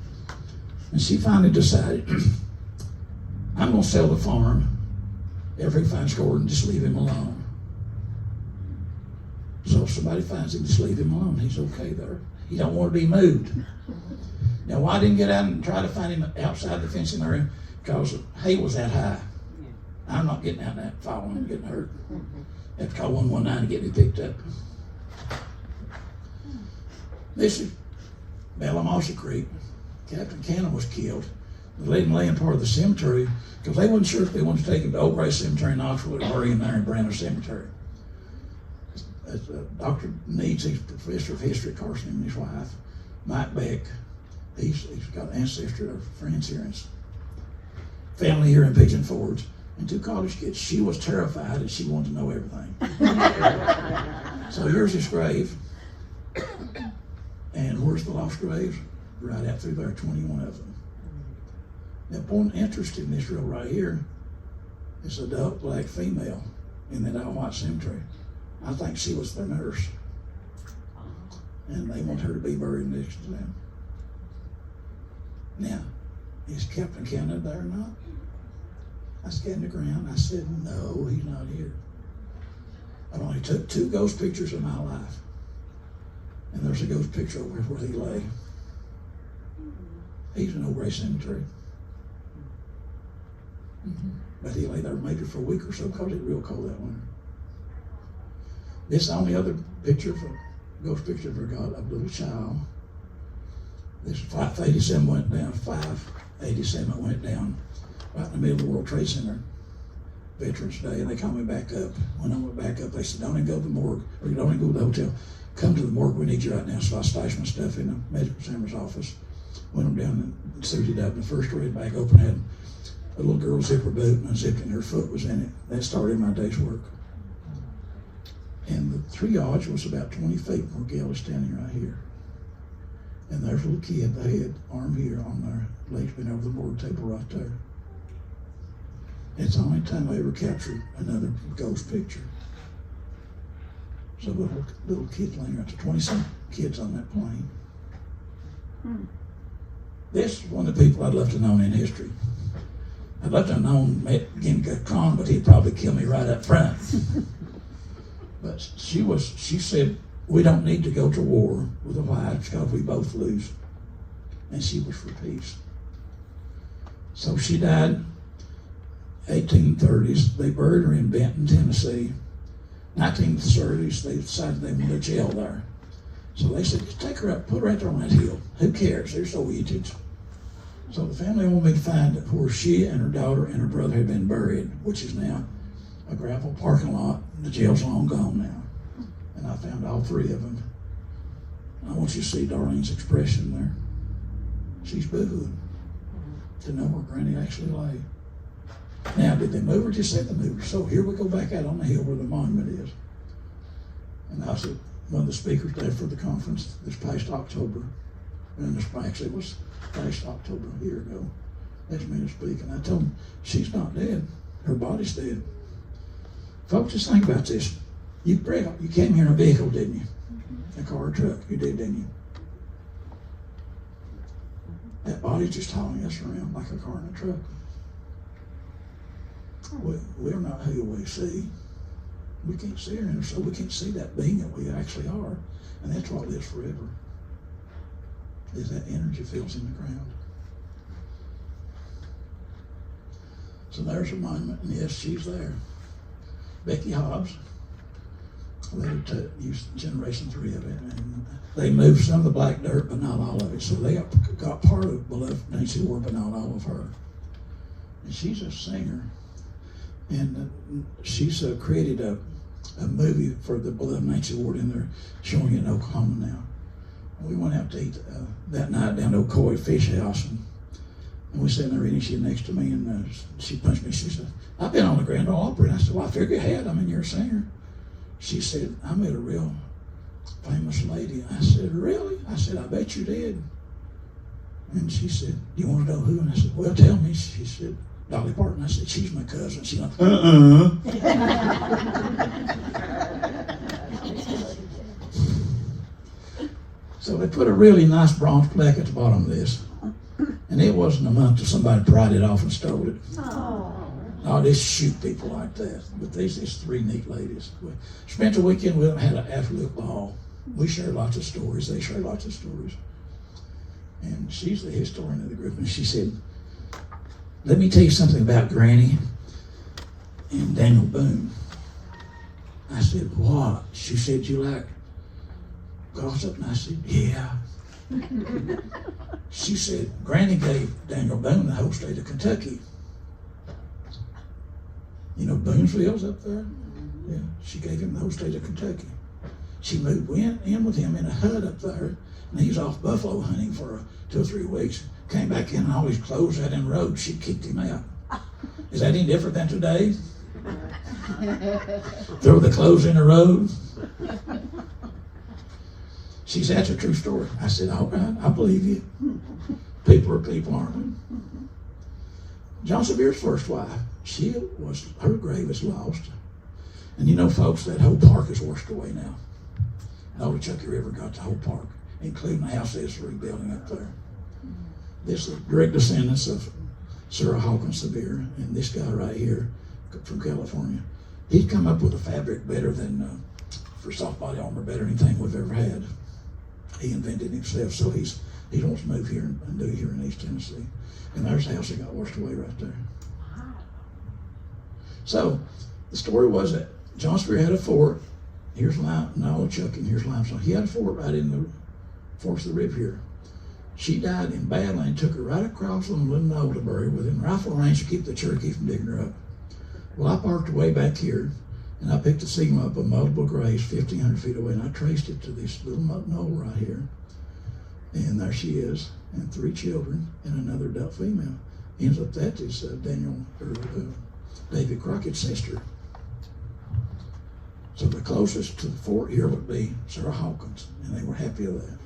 And she finally decided, I'm going to sell the farm every fine score and just leave him alone. So if somebody finds him, just leave him alone. He's okay there. He don't want to be moved. Now, why I didn't get out and try to find him outside the fencing area? Because the hay was that high. I'm not getting out that falling and getting hurt. I have to call 119 to get me picked up. This is Balamosa Creek. Captain Cannon was killed. They let him lay in part of the cemetery because they wasn't sure if they wanted to take him to Old Gray Cemetery in Knoxville or bury him there in Brandon Cemetery. Dr. Needs, he's professor of history at Carson, and his wife, Mike Beck. He's got ancestry of friends here and family here in Pigeon Forge, and 2 college kids. She was terrified and she wanted to know everything. So here's his grave. And where's the lost graves? Right out through there, 21 of them. Now, point interest in this row right here is an adult black female in that all-white cemetery. I think she was their nurse. And they want her to be buried next to them. Now, is Captain Cannon there or not? I scanned the ground. I said, no, he's not here. I only took 2 ghost pictures of my life. And there's a ghost picture over where he lay. He's in Old Gray Cemetery. But he lay there maybe for a week or so because it was real cold that winter. This is the only other picture, ghost picture I've ever got of a little child. This Flight 87 went down, 587 went down right in the middle of the World Trade Center, Veterans Day, and they called me back up. When I went back up, they said, don't even go to the morgue, or you don't even go to the hotel. Come to the morgue, we need you right now. So I stashed my stuff in the medical examiner's office, went them down and suited up, and the first red bag open had a little girl's zipper boot and unzipped and her foot was in it. That started my day's work. And the triage was about 20 feet where Gail is standing right here. And there's a little kid, the head, arm here on their legs bent over the board table right there. It's the only time I ever captured another ghost picture. So little kids laying right there, 20-some kids on that plane. This is one of the people I'd love to know in history. I'd love to have known Genghis Khan, but he'd probably kill me right up front. But she said, we don't need to go to war with the whites because we both lose. And she was for peace. So she died 1830s. They buried her in Benton, Tennessee. 1930s, they decided they wanted a jail there. So they said, just take her up, put her right there on that hill. Who cares? They're so idiots. So the family wanted me to find where she and her daughter and her brother had been buried, which is now a gravel parking lot. The jail's long gone now. And I found all 3 of them. I want you to see Darlene's expression there. She's boo-hooing to know where Granny actually lay. Now, did they move her? Just said they moved her. So here we go back out on the hill where the monument is. And I was one of the speakers there for the conference this past October. And this actually was last October, a year ago. That's me to speak. And I told him, she's not dead. Her body's dead. Folks, just think about this. You came here in a vehicle, didn't you? A car or truck. You did, didn't you? That body's just hauling us around like a car and a truck. We're not who we see. We can't see her, and so we can't see that being that we actually are. And that's what lives forever. Is that energy feels in the ground. So there's a monument, and yes, she's there. Becky Hobbs, later to use Generation 3 of it, and they moved some of the black dirt, but not all of it. So they got part of Beloved Nancy Ward, but not all of her. And she's a singer, and she's created a movie for the Beloved Nancy Ward, and they're showing it in Oklahoma now. And we went out to eat that night down to Ocoee Fish House, and we sat there eating. She was next to me, and she punched me. She said, "I've been on the Grand Ole Opry." And I said, "Well, I figured you had. I mean, you're a singer." She said, "I met a real famous lady." I said, "Really?" I said, "I bet you did." And she said, "Do you want to know who?" And I said, "Well, tell me." She said, "Dolly Parton." I said, "She's my cousin." She went, So they put a really nice bronze plaque at the bottom of this. And it wasn't a month till somebody pried it off and stole it. Oh, they shoot people like that. But these three neat ladies. We spent the weekend with them, had an absolute ball. We shared lots of stories. They shared lots of stories. And she's the historian of the group. And she said, "Let me tell you something about Granny and Daniel Boone." I said, "What?" She said, "You like gossip?" And I said, "Yeah." She said, "Granny gave Daniel Boone the whole state of Kentucky." You know, Boonesville's up there? Yeah, she gave him the whole state of Kentucky. She moved in with him in a hut up there, and he's off buffalo hunting for 2 or 3 weeks. Came back in and all his clothes out in the road. She kicked him out. Is that any different than today? Throw the clothes in the road? She said, "That's a true story." I said, "All right, I believe you. People are people, aren't we?" John Severe's first wife, her grave is lost. And you know, folks, that whole park is washed away now. And all the Chucky River got the whole park, including the house that's rebuilding up there. This is direct descendants of Sarah Hawkins Severe, and this guy right here from California. He's come up with a fabric better than, for soft body armor, better than anything we've ever had. He invented himself, so he wants to move here and do it here in East Tennessee. And there's the house that got washed away right there. So the story was that John Spear had a fort. Here's Chuck, and here's limestone. He had a fort right in the forks of the river here. She died in battle, and took her right across on Little Knoll to bury within rifle range to keep the Cherokee from digging her up. Well, I parked way back here, and I picked a signal up of multiple graves 1,500 feet away, and I traced it to this little knoll right here. And there she is, and 3 children, and another adult female. Ends up that is David Crockett's sister. So the closest to the fort here would be Sarah Hawkins, and they were happy of that.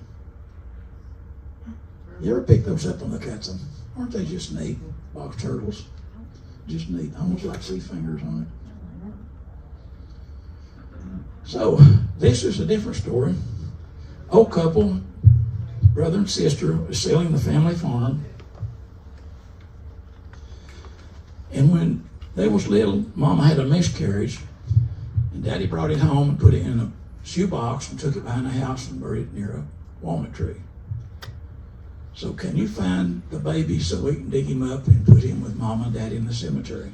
You ever pick those up and look at them? Aren't they just neat? Box turtles. Just neat, almost like sea fingers on it. So this is a different story. Old couple, brother and sister, was selling the family farm. And when they was little, Mama had a miscarriage, and Daddy brought it home and put it in a shoebox and took it behind the house and buried it near a walnut tree. So can you find the baby so we can dig him up and put him with Mama and Daddy in the cemetery?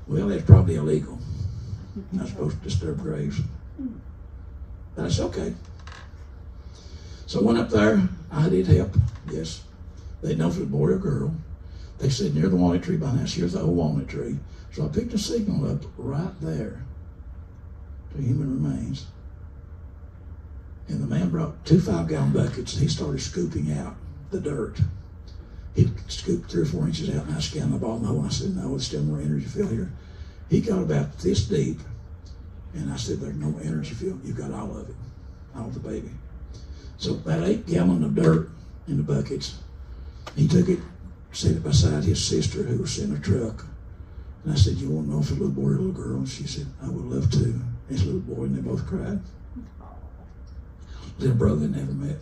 Well, that's probably illegal. Not supposed to disturb graves. But it's okay. So I went up there. I did help. Yes. They didn't know if it was a boy or girl. They said near the walnut tree behind the house. Here's the old walnut tree. So I picked a signal up right there to human remains. And the man brought 2 5-gallon buckets. He started scooping out the dirt. He scooped 3 or 4 inches out, and I scanned the ball in the hole. And I said, "No, there's still more energy fill here." He got about this deep, and I said, "There's no energy fill. You've got all of it, all the baby." So about 8 gallons of dirt in the buckets. He took it, set it beside his sister who was in a truck. And I said, you want to know if it's a little boy or a little girl? And she said, I would love to. It's a little boy, and they both cried. Little brother they never met.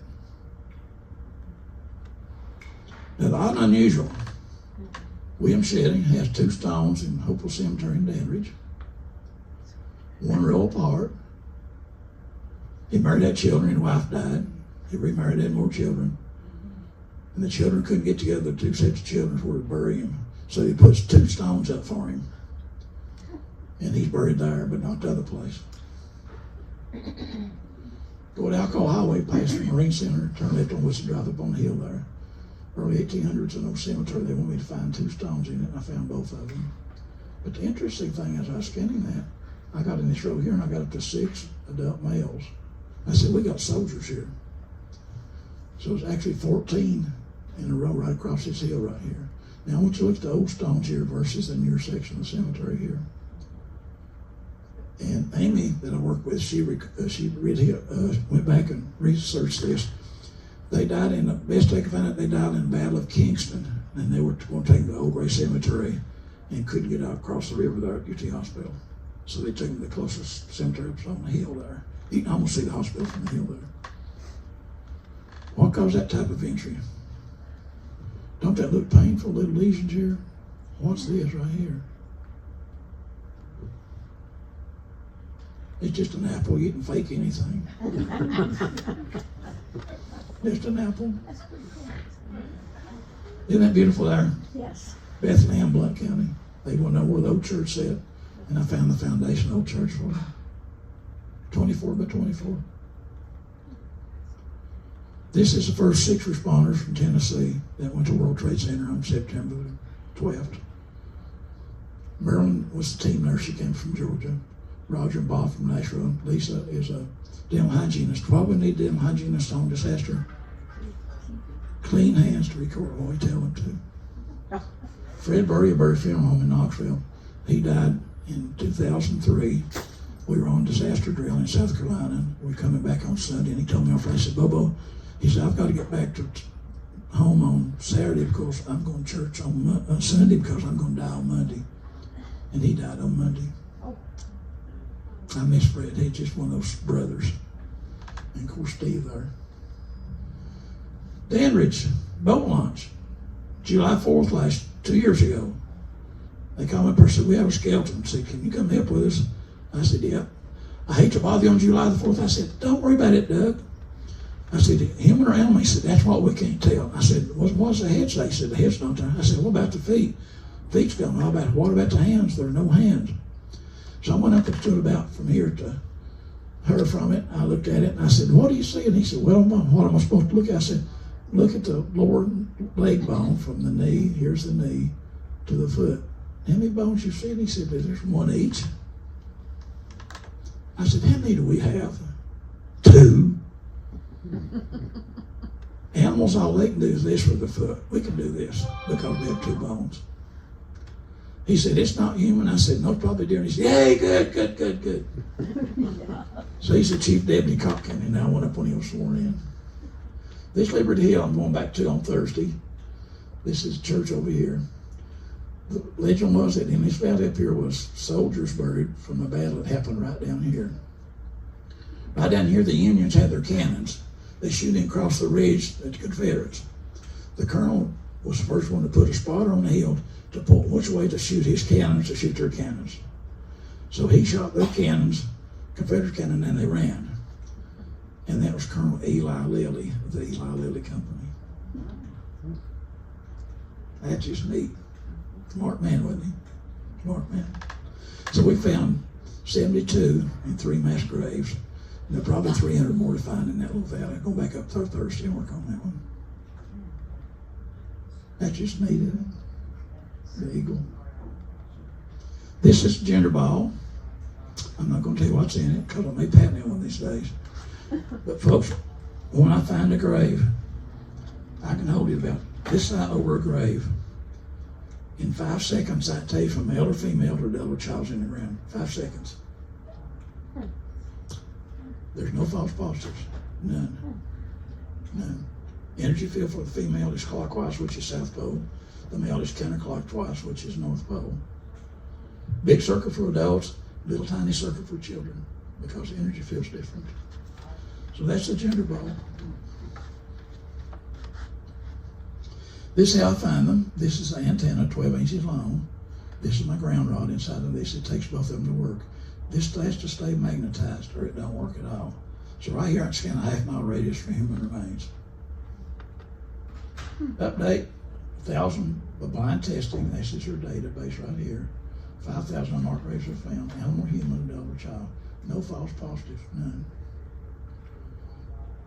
Now the odd and unusual, William Shetty has 2 stones in Hopewell Cemetery in Dandridge. 1 row apart. He married, had children, his wife died. He remarried, had more children. And the children couldn't get together, 2 sets of children where to bury him. So he puts 2 stones up for him. And he's buried there, but not the other place. Go to Alcoa Highway, past the Marine Center, turn left on Whistle Drive up on the hill there. Early 1800s, an old cemetery, they wanted me to find 2 stones in it, and I found both of them. But the interesting thing is, I was scanning that, I got in this row here, and I got up to 6 adult males. I said, we got soldiers here. So it's actually 14 in a row right across this hill right here. Now I want you to look at the old stones here versus the newer section of the cemetery here. And Amy, that I work with, she went back and researched this. They died in, the best I could find out, they died in the Battle of Kingston. And they were going to take them to Old Gray Cemetery and couldn't get out across the river there at UT Hospital. So they took them to the closest cemetery up on the hill there. You can almost see the hospital from the hill there. What caused that type of injury? Don't that look painful, little lesions here? What's this right here? It's just an apple. You can fake anything. Just an apple. Isn't that beautiful there? Yes. Bethlehem, Blount County. They want to know where the old church sat. And I found the foundation of the old church for them. 24 by 24. This is the first 6 responders from Tennessee that went to World Trade Center on September 12th. Marilyn was the team nurse. She came from Georgia. Roger and Bob from Nashville. Lisa is a dental hygienist. Why would we need dental hygienist on disaster? Clean hands to record what we tell them to. Fred Burry of Burry Funeral Home in Knoxville. He died in 2003. We were on disaster drill in South Carolina. We were coming back on Sunday, and he told me on Friday, he said, Bobo, he said, I've got to get back to home on Saturday because I'm going to church on Sunday because I'm going to die on Monday. And he died on Monday. I miss Fred. He's just one of those brothers. And of course, Steve there. Dandridge, boat launch, July 4th 2 years ago. They called me up and said, we have a skeleton. I said, can you come help with us? I said, yeah. I hate to bother you on July the 4th. I said, don't worry about it, Doug. I said, human or animal? He said, that's what we can't tell. I said, what's the head say? He said, the head's not there. I said, what about the feet? Feet's gone. What about the hands? There are no hands. So I went up and stood about from here to her from it. I looked at it and I said, what do you see? And he said, well, what am I supposed to look at? I said, look at the lower leg bone from the knee, here's the knee, to the foot. How many bones you see? And he said, there's 1 each. I said, how many do we have? 2. Animals, all they can do is this with the foot. We can do this because we have 2 bones. He said, it's not human. I said, no, it's probably deer. And he said, yay, good. So he said, Chief Deputy Cochran, and I went up when he was sworn in. This Liberty Hill I'm going back to on Thursday. This is church over here. The legend was that in this valley up here was soldiers buried from a battle that happened right down here. Right down here, the Unions had their cannons. They shoot in across the ridge at the Confederates. The colonel was the first one to put a spotter on the hill to point which way to shoot his cannons, to shoot their cannons. So he shot their cannons, Confederate cannon, and they ran. And that was Colonel Eli Lilly of the Eli Lilly Company. That's just neat. Smart man, wasn't he? Smart man. So we found 72 in 3 mass graves. And there are probably 300 more to find in that little valley. Go back up there Thursday and work on that one. That's just neat, isn't it? The eagle. This is gender ball. I'm not going to tell you what's in it because I may pat me one of these days. But folks, when I find a grave, I can hold it about this side over a grave. In 5 seconds, I can tell you from male or female or adult or child's in the ground. 5 seconds. There's no false positives. None. No. Energy field for the female is clockwise, which is South Pole. The male is counterclockwise, which is North Pole. Big circle for adults, little tiny circle for children, because the energy field's different. So that's the gender ball. This is how I find them. This is the antenna, 12 inches long. This is my ground rod inside of this. It takes both of them to work. This has to stay magnetized or it don't work at all. So right here I can scan a half-mile radius for human remains. Update, 1,000 of blind testing. This is your database right here. 5,000 unmarked graves are found. Animal, human, adult, or child. No false positives, none.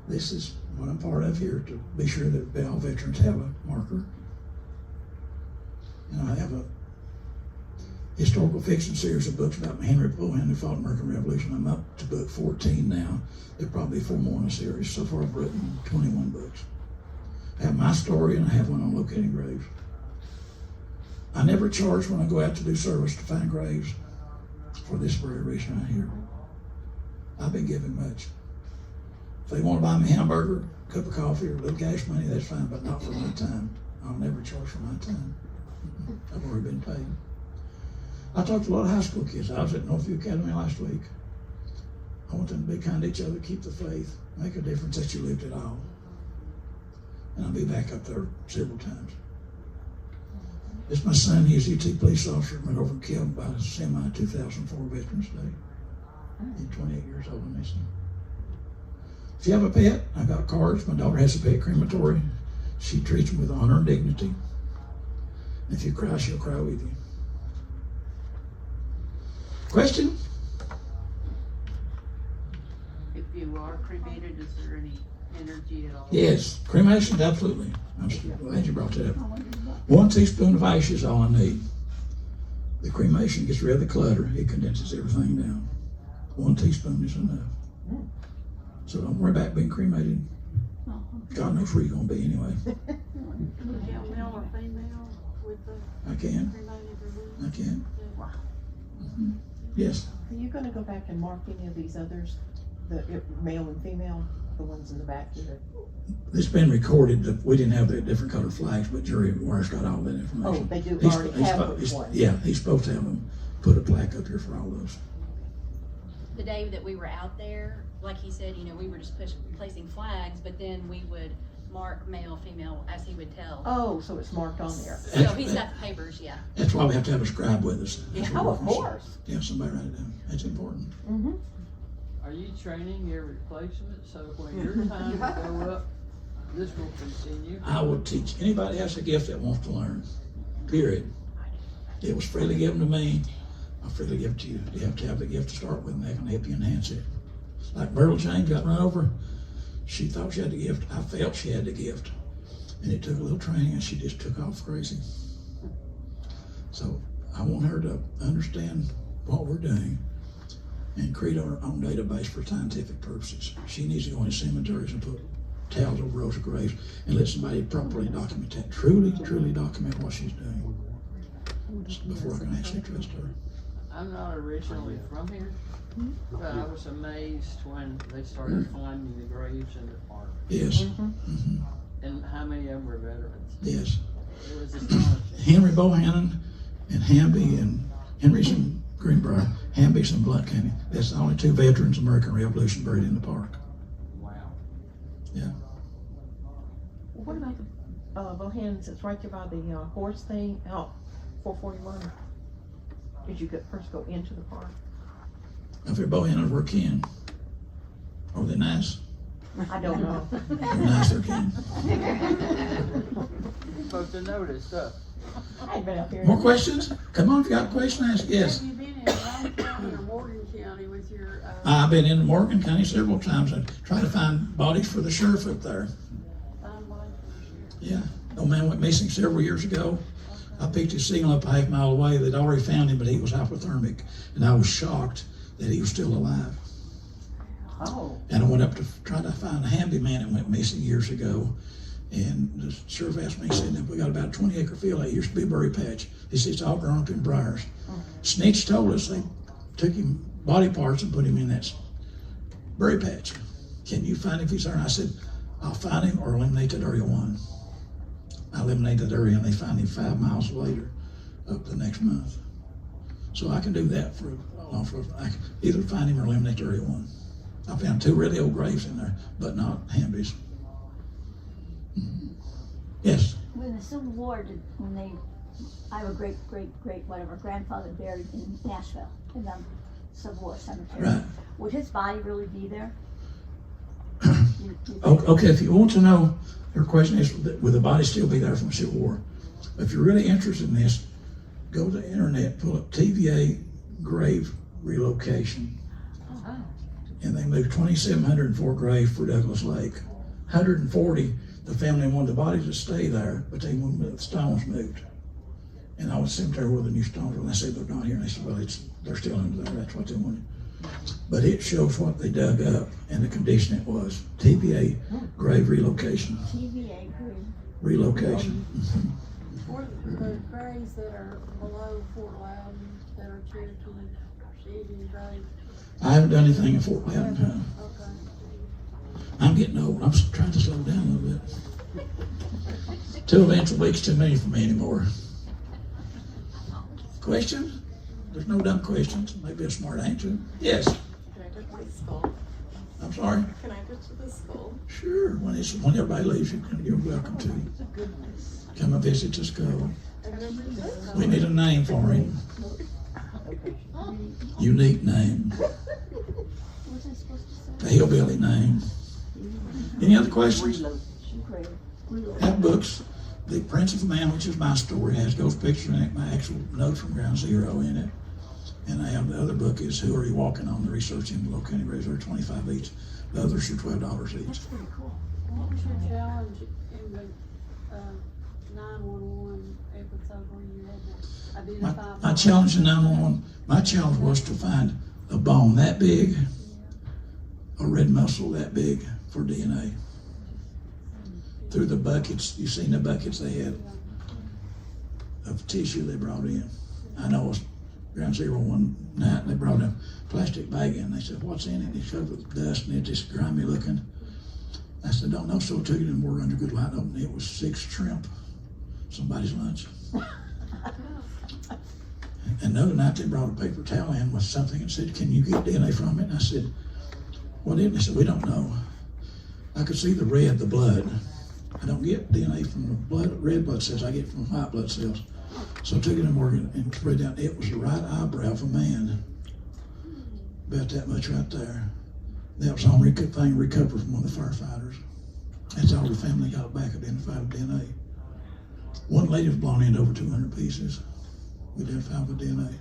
This is what I'm part of here to be sure that all veterans have a marker. And I have a historical fiction series of books about Henry Bohanan who fought in the American Revolution. I'm up to book 14 now. There are probably 4 more in the series. So far I've written 21 books. I have my story and I have one on locating graves. I never charge when I go out to do service to find graves for this very reason right here. I've been giving much. If they want to buy me a hamburger, a cup of coffee, or a little gas money, that's fine, but not for my time. I'll never charge for my time. I've already been paid. I talked to a lot of high school kids. I was at Northview Academy last week. I want them to be kind to each other, keep the faith, make a difference that you lived it all. And I'll be back up there several times. This is my son. He's a UT police officer, went over and killed by a semi 2004 Veterans Day. He's 28 years old and missing. If you have a pet, I got cards. My daughter has a pet crematory. She treats them with honor and dignity. And if you cry, she'll cry with you. Question? If you are cremated, is there any energy at all? Yes, cremation, absolutely. I'm glad you brought that up. 1 teaspoon of ash is all I need. The cremation gets rid of the clutter. It condenses everything down. 1 teaspoon is enough. So don't worry about being cremated. God knows where you're going to be anyway. Would you have male or female with the I can. cremated I can. Wow. Mm-hmm. Yes. Are you gonna go back and mark any of these others, the male and female, the ones in the back here? It's been recorded that we didn't have the different color flags, but Jerry Ware's got all that information. Oh, they do He's- already he's have spo- which he's- one? Yeah, he's supposed to have them put a plaque up here for all those. The day that we were out there, like he said, you know, we were just placing flags, but then we would mark male, female, as he would tell. Oh, so it's marked on there. So he's got the papers, yeah. That's why we have to have a scribe with us. Yeah. Oh, of course. Yeah, somebody write it down. That's important. Mm-hmm. Are you training your replacement so when your time to go up, this will continue? I will teach anybody has a gift that wants to learn. Period. It was freely given to me. I'll freely give it to you. You have to have the gift to start with, and they can help you enhance it. Like Myrtle James got run over. She thought she had the gift. I felt she had the gift. And it took a little training, and she just took off crazy. So I want her to understand what we're doing and create our own database for scientific purposes. She needs to go into cemeteries and put towels over rows of graves and let somebody properly document that. Truly, truly document what she's doing before I can actually trust her. I'm not originally from here, but I was amazed when they started finding the graves in the park. Yes. Mm-hmm. And how many of them were veterans? Yes. It was astonishing. Henry Bohanan and Hamby and Henry's in Greenbrier. Hamby's in Blount County. That's the only 2 veterans of the American Revolution buried in the park. Wow. Yeah. What about the Bohanans? It's right there by the horse thing out 441. Did you first go into the park? If they're Bohanan, we're kin. Are they nice? I don't know. They're nice, they're kin. You're supposed to know this stuff. I ain't been up here. More questions? Come on, if you got a question, ask. Yes. Have you been in Brown County or Morgan County with your, I've been in Morgan County several times and tried to find bodies for the sheriff up there. Yeah. Old man went missing several years ago. I picked his signal up a half mile away. They'd already found him, but he was hypothermic. And I was shocked that he was still alive. Oh. And I went up to try to find a Hamby man that went missing years ago. And the sheriff asked me, he said, we got about a 20-acre field that used to be a berry patch. He said, it's all grown up in briars. Snitch told us they took him body parts and put him in that berry patch. Can you find if he's there? And I said, I'll find him or eliminate that area 1. I eliminate that area and they find him 5 miles later up the next month. So I can do that I can either find him or eliminate area 1. I found 2 really old graves in there, but not Hamby's. Yes. When the Civil War, I have a great whatever grandfather buried in Nashville in the Civil War cemetery. Right. Would his body really be there? Okay, if you want to know, your question is, would the body still be there from the Civil War? If you're really interested in this, go to the internet, pull up TVA grave relocation. And they moved 2,704 graves for Douglas Lake. 140, the family wanted the bodies to stay there, but they wanted the stones moved. And I was cemetery where the new stones were, and I said, they're not here. And they said, well, they're still under there, that's what they wanted. But it shows what they dug up and the condition it was. TVA grave relocation. TVA grave. Relocation. Or the graves that are below Fort Loudon that are Cherokee Indian graves. I haven't done anything in Fort Loudon. Okay. I'm getting old. I'm trying to slow down a little bit. 2 events a week's too many for me anymore. Questions? There's no dumb questions. Maybe a smart answer. Yes. Can I go to the school? I'm sorry. Can I go to the school? Sure. When everybody leaves, you're welcome to come and visit the school. We need a name for him. Unique name. What's I supposed to A say? hillbilly name. Any other questions? Grave. Have books. The Prince of Man, which is my story, has ghost picture in it, my actual notes from Ground Zero in it. And I have the other book is Who Are You Walking On? The research in the Low County Graves are $25 each. The others are $12 each. That's pretty cool. What was your challenge in the 911 episode where you had to identify? My challenge in 911, my challenge was to find a bone that big, a red muscle that big for DNA. Through the buckets, you've seen the buckets they had of tissue they brought in. I know it was Ground Zero one night, and they brought a plastic bag in. They said, what's in it? It's covered with dust, and it's just grimy looking. I said, don't know, so I took it and we're under good light open. It was 6 shrimp, somebody's lunch. And the other night they brought a paper towel in with something and said, can you get DNA from it? And I said, what is it? They said, we don't know. I could see the red, the blood. I don't get DNA from the blood, red blood cells, I get from white blood cells. So I took it in Morgan and spread down. It was the right eyebrow of a man. About that much right there. That was the only thing recovered from one of the firefighters. That's all the family got back identified with DNA. One lady was blown into over 200 pieces. We identified with DNA.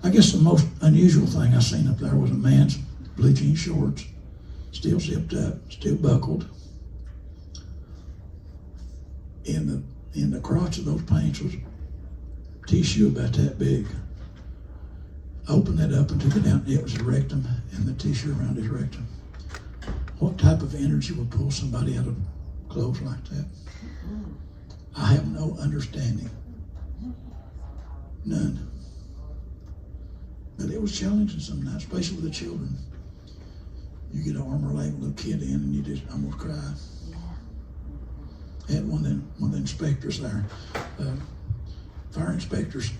I guess the most unusual thing I seen up there was a man's blue jean shorts, still zipped up, still buckled. In the crotch of those pants was tissue about that big. Opened that up and took it down. It was a rectum and the tissue around his rectum. What type of energy would pull somebody out of clothes like that? I have no understanding. None. But it was challenging some nights, especially with the children. You get an arm or leg with a little kid in and you just almost cry. I had one of the inspectors there, fire inspectors.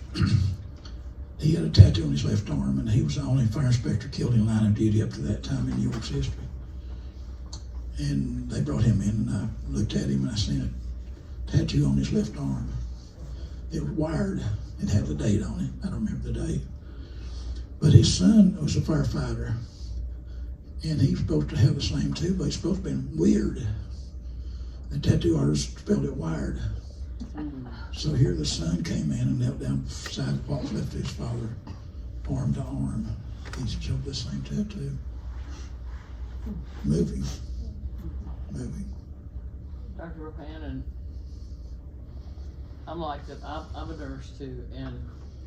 He had a tattoo on his left arm, and he was the only fire inspector killed in line of duty up to that time in York's history. And they brought him in, and I looked at him, and I seen a tattoo on his left arm. It was wired. It had the date on it. I don't remember the date. But his son was a firefighter, and he was supposed to have the same too, but he's supposed to have been weird. The tattoo artist spelled it wired. So here the son came in and knelt down beside what was left of his father, arm to arm. He showed the same tattoo. Moving. Dr. Bohanan, I'm like that. I'm a nurse too, and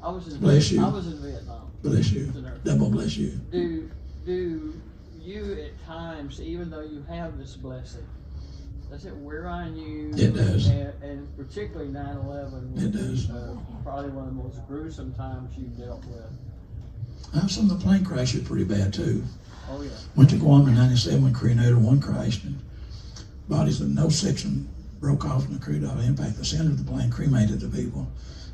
I was in Vietnam. Bless you. Double bless you. Do you at times, even though you have this blessing, does it wear on you? It does. And particularly 9/11. It does. Probably one of the most gruesome times you've dealt with. Some of the plane crashes pretty bad too. Oh yeah. Went to Guam in '97 when Korean 1 crashed, and bodies of no section broke off in the crude oil impact. The center of the plane cremated the people.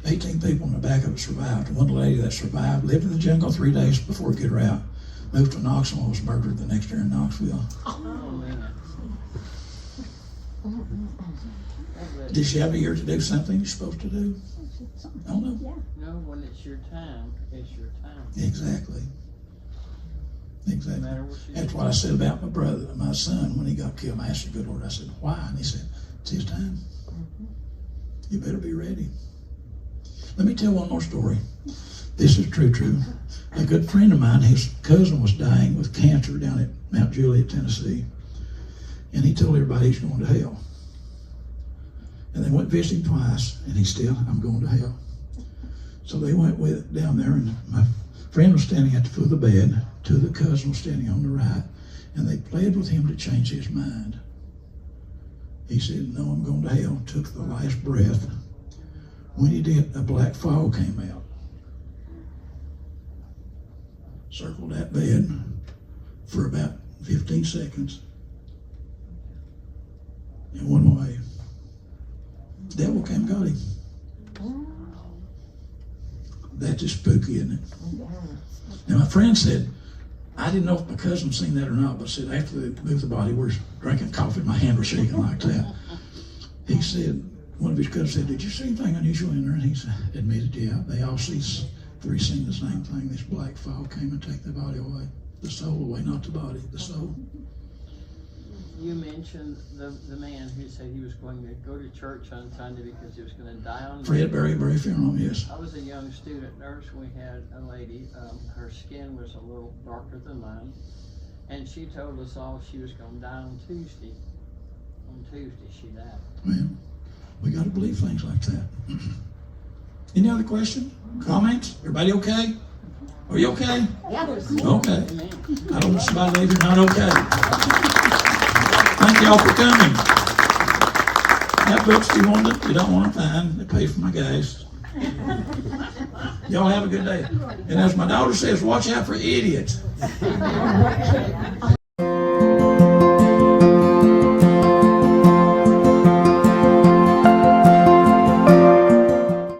18 people in the back of it survived. One lady that survived lived in the jungle 3 days before it got her out. Moved to Knoxville and was murdered the next year in Knoxville. Oh, man. Did she have a year to do something you're supposed to do? I don't know. No, when it's your time, it's your time. Exactly. No Exactly. matter what you That's do. what I said about my brother, my son, when he got killed. I asked the good Lord, I said, why? And he said, it's his time. You better be ready. Let me tell one more story. This is true. A good friend of mine, his cousin was dying with cancer down at Mount Juliet, Tennessee. And he told everybody he's going to hell. And they went visiting twice, and he's still, I'm going to hell. So they went with down there, and my friend was standing at the foot of the bed, two of the cousins were standing on the right, and they pled with him to change his mind. He said, no, I'm going to hell, took the last breath. When he did, a black fog came out. Circled that bed for about 15 seconds and went away. The devil came and got him. That's just spooky, isn't it? Now, my friend said, I didn't know if my cousin seen that or not, but said after they moved the body, we're drinking coffee, my hand was shaking like that. He said, one of his cousins said, did you see anything unusual in there? And he admitted, yeah, they all seen the same thing. This black fog came and take the body away. The soul away, not the body, the soul. You mentioned the man who said he was going to go to church on Sunday because he was going to die on Fred Berry funeral, yes. I was a young student nurse. We had a lady, her skin was a little darker than mine, and she told us all she was going to die on Tuesday. On Tuesday, she died. Well, we got to believe things like that. Any other questions? Comments? Everybody okay? Are you okay? Yeah. Okay. Amen. I don't want somebody to leave you not okay. Thank y'all for coming. That books if you want it. You don't want them, fine. They pay for my gas. Y'all have a good day. And as my daughter says, watch out for idiots.